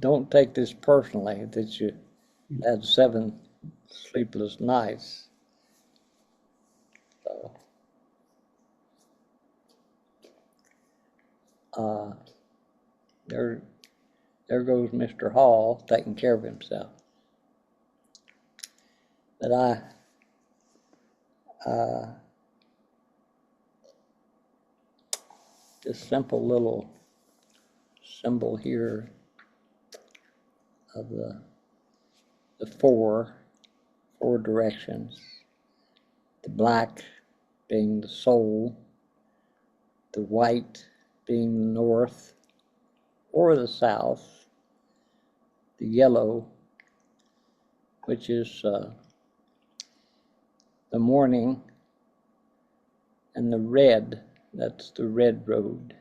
Don't take this personally that you had 7 sleepless nights. So, there goes Mr. Hall taking care of himself. But this simple little symbol here of the four directions, the black being the soul, the white being the north or the south, the yellow, which is the morning, and the red, that's the red road.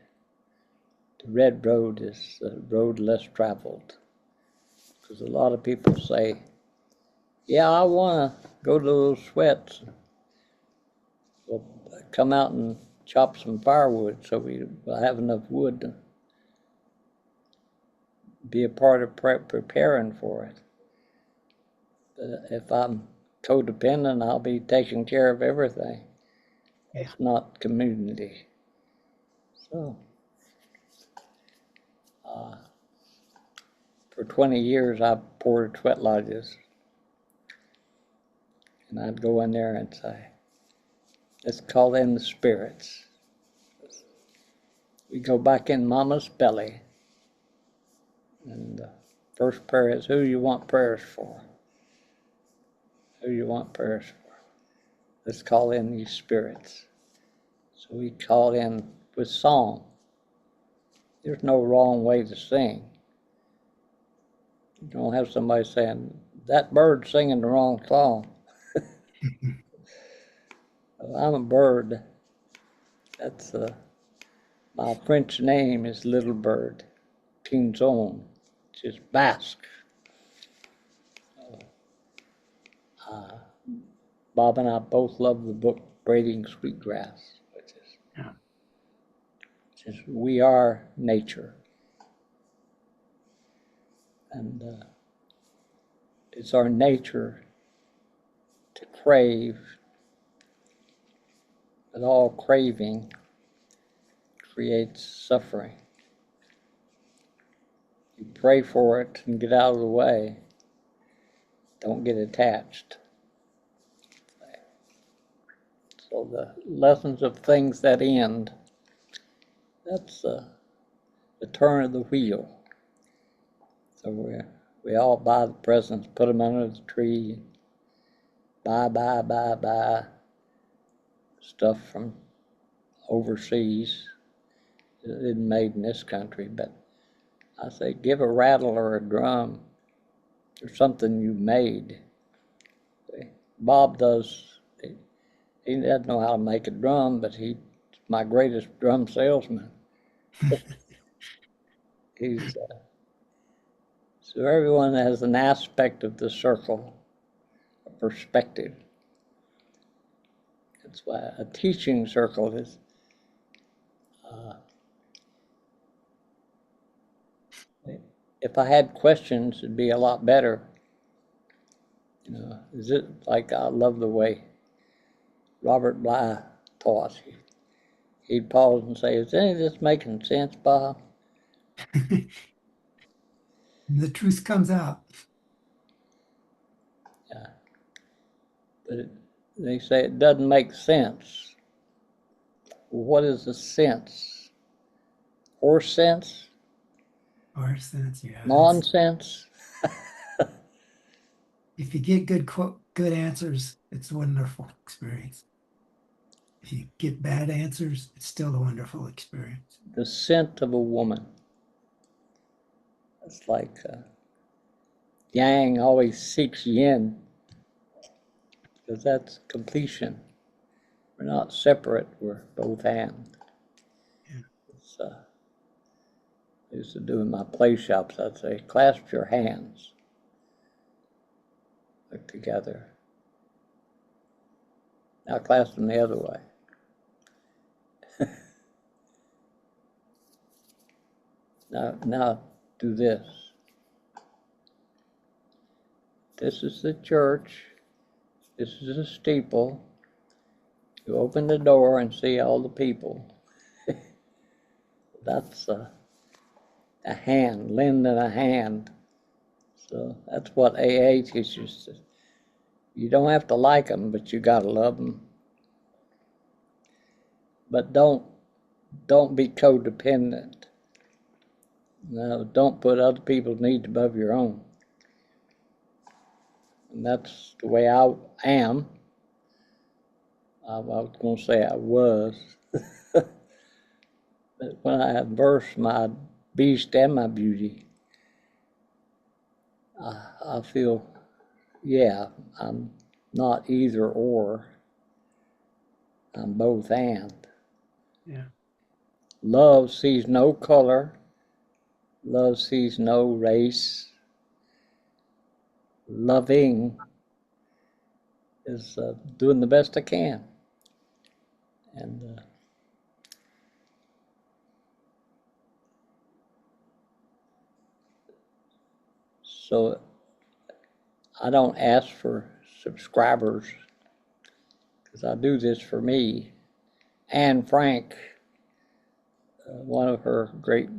The red road is the road less traveled. Because a lot of people say, yeah, I want to go to those sweats. Well, come out and chop some firewood so we will have enough wood to be a part of preparing for it. If I'm codependent, I'll be taking care of everything. Yeah. It's not community. So, for 20 years, I poured sweat lodges. And I'd go in there and say, let's call in the spirits. We go back in Mama's belly. And the first prayer is, who you want prayers for? Who you want prayers for? Let's call in these spirits. So we call in with song. There's no wrong way to sing. You don't have somebody saying, that bird's singing the wrong song. I'm a bird. That's my French name is Little Bird, Pinzon, which is Basque. Bob and I both love the book Braiding Sweetgrass, which is is we are nature. And it's our nature to crave, but all craving creates suffering. You pray for it and get out of the way. Don't get attached. So the lessons of things that end, that's the turn of the wheel. So we all buy the presents, put them under the tree, buy stuff from overseas. It isn't made in this country, but I say give a rattle or a drum or something you made. Bob does, he doesn't know how to make a drum, but he's my greatest drum salesman. He's so everyone has an aspect of the circle, a perspective. That's why a teaching circle is if I had questions, it'd be a lot better. You know, is it like I love the way Robert Bly taught? He'd pause and say, "Is any of this making sense, Bob?" The truth comes out. Yeah, but they say it doesn't make sense. What is the sense? Horse sense? Or sense, yeah. Nonsense? If you get good answers, it's a wonderful experience. If you get bad answers, it's still a wonderful experience. The scent of a woman. It's like yang always seeks yin, because that's completion. We're not separate, we're both and. Yeah. It's, I used to do in my play shops, I'd say, clasp your hands. Look together. Now clasp them the other way. Now do this. This is the church. This is the steeple. You open the door and see all the people. That's a hand, lending a hand. So that's what AA teaches. You don't have to like them, but you gotta love them. But don't be codependent. No, don't put other people's needs above your own. And that's the way I am. I was going to say I was. But when I verse my beast and my beauty, I feel, yeah, I'm not either or. I'm both and. Yeah. Love sees no color. Love sees no race. Loving is doing the best I can. And so I don't ask for subscribers because I do this for me. Anne Frank, one of her great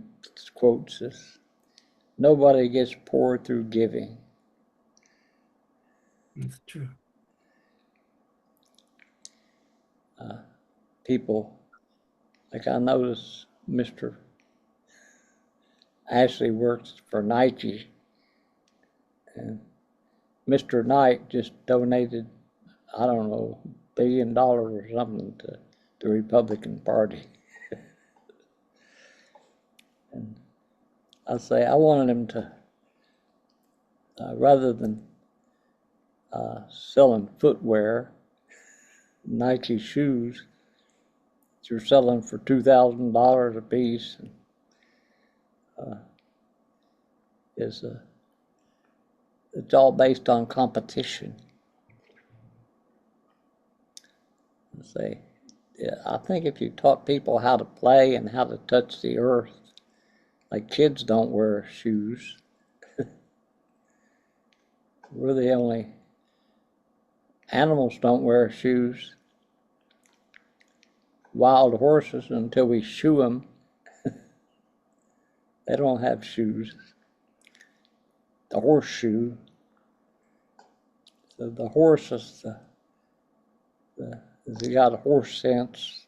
quotes is, "Nobody gets poor through giving." It's true. People, like I notice Mr. Ashley works for Nike, and Mr. Knight just donated, I don't know, $1 billion or something to the Republican Party. And I say I wanted him to, rather than selling footwear, Nike shoes, that you're selling for $2,000 a piece, is it's all based on competition. I say I think if you taught people how to play and how to touch the earth, like kids don't wear shoes. We're the only animals don't wear shoes. Wild horses, until we shoe them, they don't have shoes. The horseshoe. So the horse is has got a horse sense.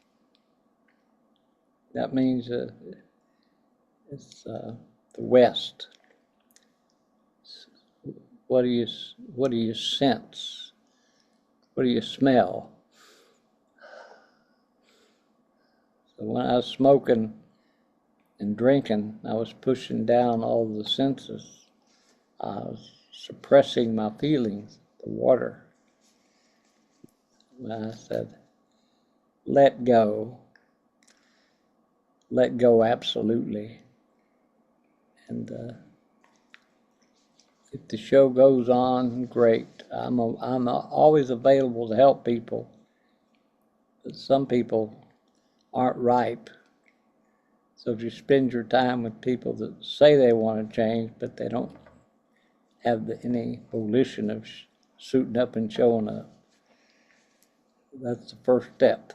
That means it's the west. What do you sense? What do you smell? So when I was smoking and drinking, I was pushing down all the senses. I was suppressing my feelings, the water. When I said, let go absolutely. And if the show goes on, great. I'm always available to help people. But some people aren't ripe. So if you spend your time with people that say they want to change, but they don't have any volition of suiting up and showing up, that's the first step.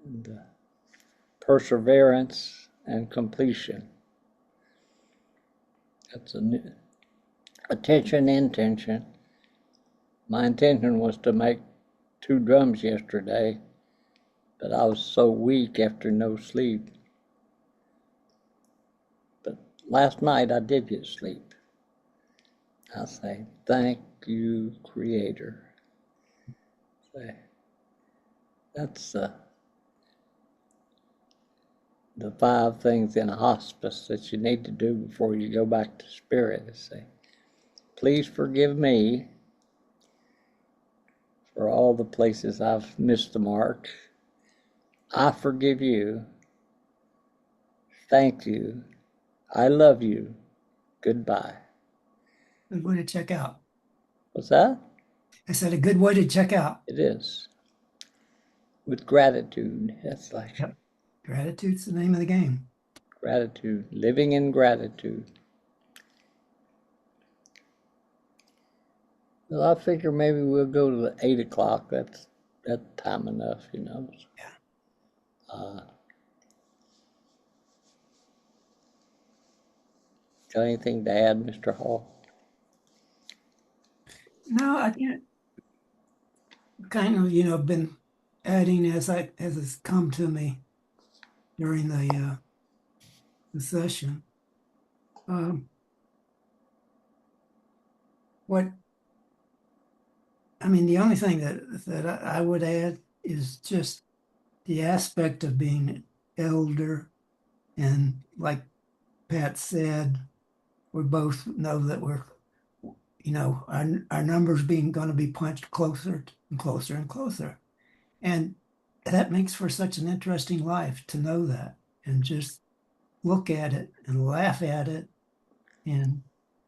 And, perseverance and completion. That's attention, intention. My intention was to make 2 drums yesterday, but I was so weak after no sleep. But last night I did get sleep. I say, thank you, Creator. Say, that's the 5 things in a hospice that you need to do before you go back to spirit. I say, please forgive me for all the places I've missed the mark. I forgive you. Thank you. I love you. Goodbye. Good way to check out. What's that? I said a good way to check out. It is. With gratitude. That's like Yep. Gratitude's the name of the game. gratitude. Living in gratitude. Well, I figure maybe we'll go to the 8 o'clock. That's time enough, you know. Yeah. Got anything to add, Mr. Hall? No, I kind of been adding as it's come to me during the session. Um, what I mean, the only thing that I would add is just the aspect of being elder, and like Pat said, we both know that our numbers being going to be punched closer and closer and closer, and that makes for such an interesting life to know that and just look at it and laugh at it, and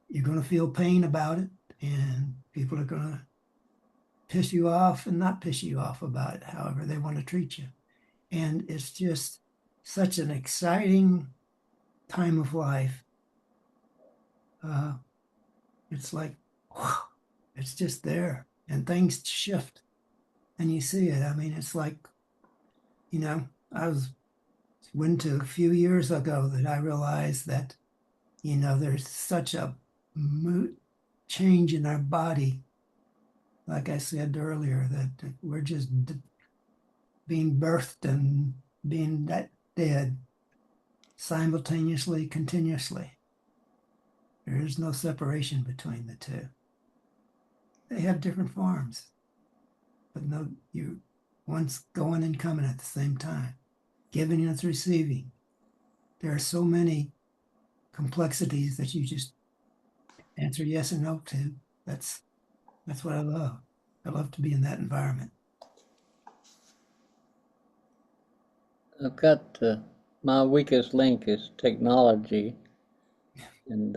you're going to feel pain about it, and people are going to piss you off and not piss you off about it, however they want to treat you. And it's just such an exciting time of life. It's like, whew, it's just there, and things shift and you see it. I mean, it's like, I went to a few years ago that I realized that, there's such a change in our body. Like I said earlier, that we're just being birthed and being that dead simultaneously, continuously. There is no separation between the two. They have different forms, but no, one's going and coming at the same time, giving and receiving. There are so many complexities that you just answer yes and no to. That's what I love. I love to be in that environment. I've got my weakest link is technology, and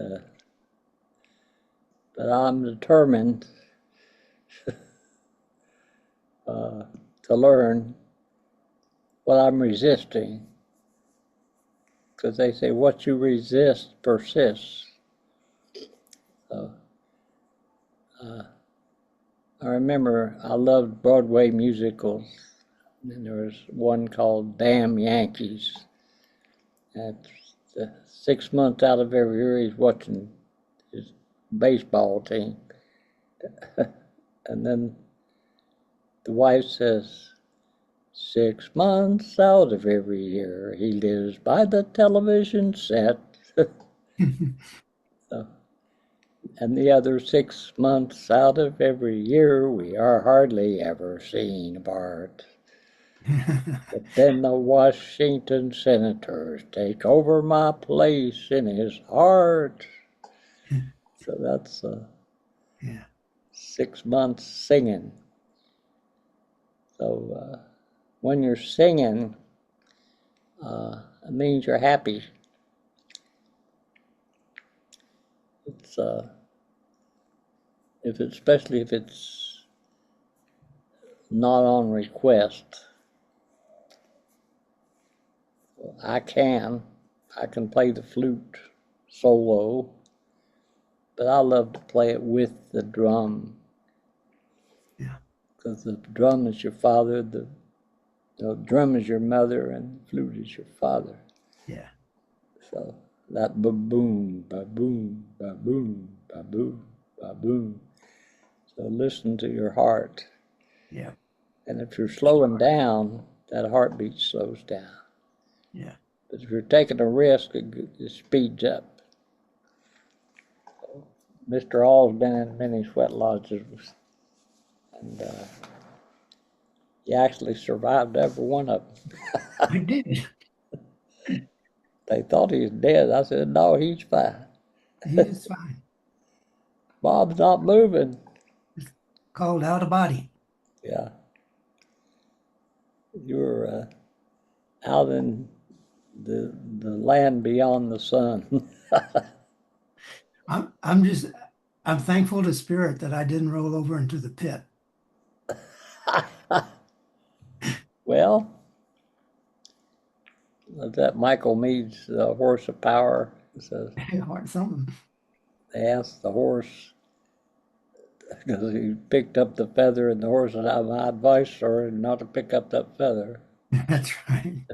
but I'm determined to learn what I'm resisting. Because they say what you resist persists. So I remember I loved Broadway musicals, and there was one called Damn Yankees. And 6 months out of every year, he's watching his baseball team. And then the wife says, 6 months out of every year, he lives by the television set. So, and the other 6 months out of every year, we are hardly ever seen apart. But then the Washington Senators take over my place in his heart. So that's Yeah. 6 months singing. So when you're singing, it means you're happy. It's especially if it's not on request. I can play the flute solo, but I love to play it with the drum Yeah. because the drum is your father, the drum is your mother, and the flute is your father. Yeah. So that ba-boom, ba-boom, ba-boom, ba-boom, ba-boom. So listen to your heart. Yeah. And if you're slowing down, that heartbeat slows down. Yeah. But if you're taking a risk, it speeds up. Mr. Hall's been in many sweat lodges, and he actually survived every one of them. I did. They thought he was dead. I said, no, he's fine. He is fine. Bob's not moving. It's called out of body. Yeah, you were out in the land beyond the sun. I'm thankful to spirit that I didn't roll over into the pit. Well, that Michael Mead's Horse of Power says Or something. they asked the horse because he picked up the feather, and the horse said, "My advice, sir, is not to pick up that feather." That's right.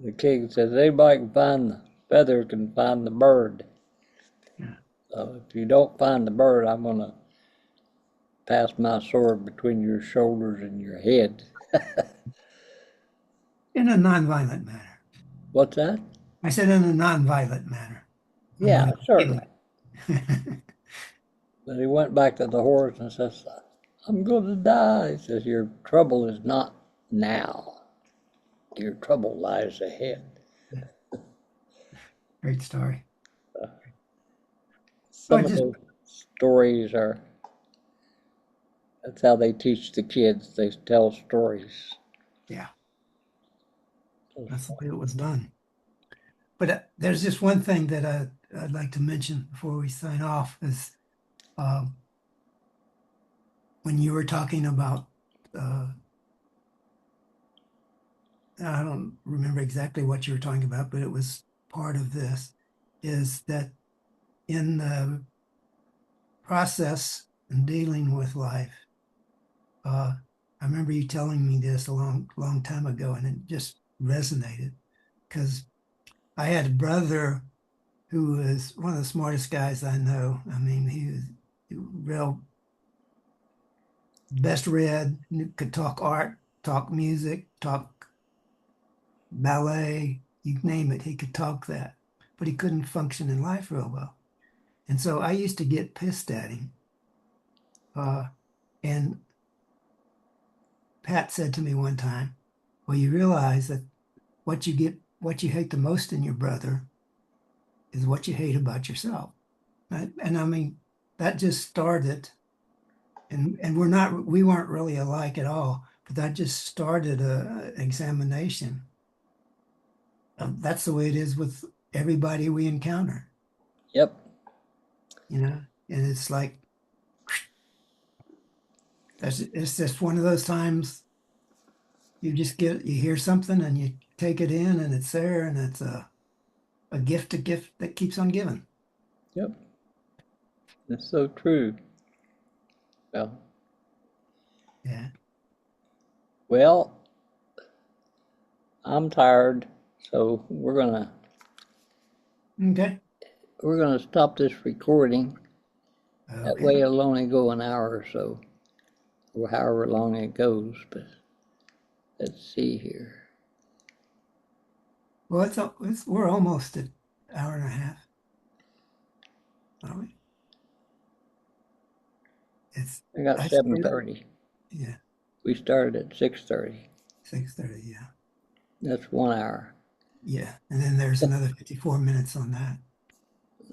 The king says, "Anybody can find the feather can find the bird. Yeah. So if you don't find the bird, I'm gonna pass my sword between your shoulders and your head." In a nonviolent manner. What's that? I said in a nonviolent manner. I'm Yeah, going to kill certainly. it. But he went back to the horse and says, "I'm going to die." He says, "Your trouble is not now. Your trouble lies ahead." Great story. Well, Some of just those stories are, that's how they teach the kids. They tell stories. yeah, that's the way it was done. But there's just one thing that I'd like to mention before we sign off is uh, when you were talking about, uh, I don't remember exactly what you were talking about, but it was part of this, is that in the process and dealing with life, I remember you telling me this a long time ago, and it just resonated because I had a brother who was one of the smartest guys I know. I mean, he was real best read, could talk art, talk music, talk ballet, you name it, he could talk that, but he couldn't function in life real well. And so I used to get pissed at him. And Pat said to me one time, well, you realize that what you hate the most in your brother is what you hate about yourself. And I mean, that just started, and we weren't really alike at all, but that just started a examination. That's the way it is with everybody we encounter, Yep. you know. And it's like it's just one of those times. You hear something and you take it in and it's there and it's a gift that keeps on giving. Yep, that's so true. Well, Yeah. well, I'm tired, so Okay. we're gonna stop this recording. That Okay. way it'll only go an hour or so, or however long it goes. But let's see here. Well, we're almost at hour and a half, aren't we? It's I got I started. 7:30. Yeah, We started at 6:30. 6:30. Yeah. That's 1 hour. Yeah. And then there's another 54 minutes on that.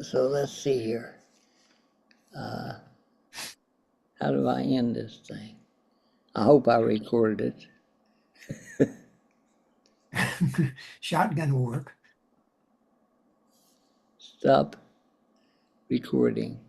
So let's see here. How do I end this thing? I hope I recorded it. Shotgun will work. Stop recording.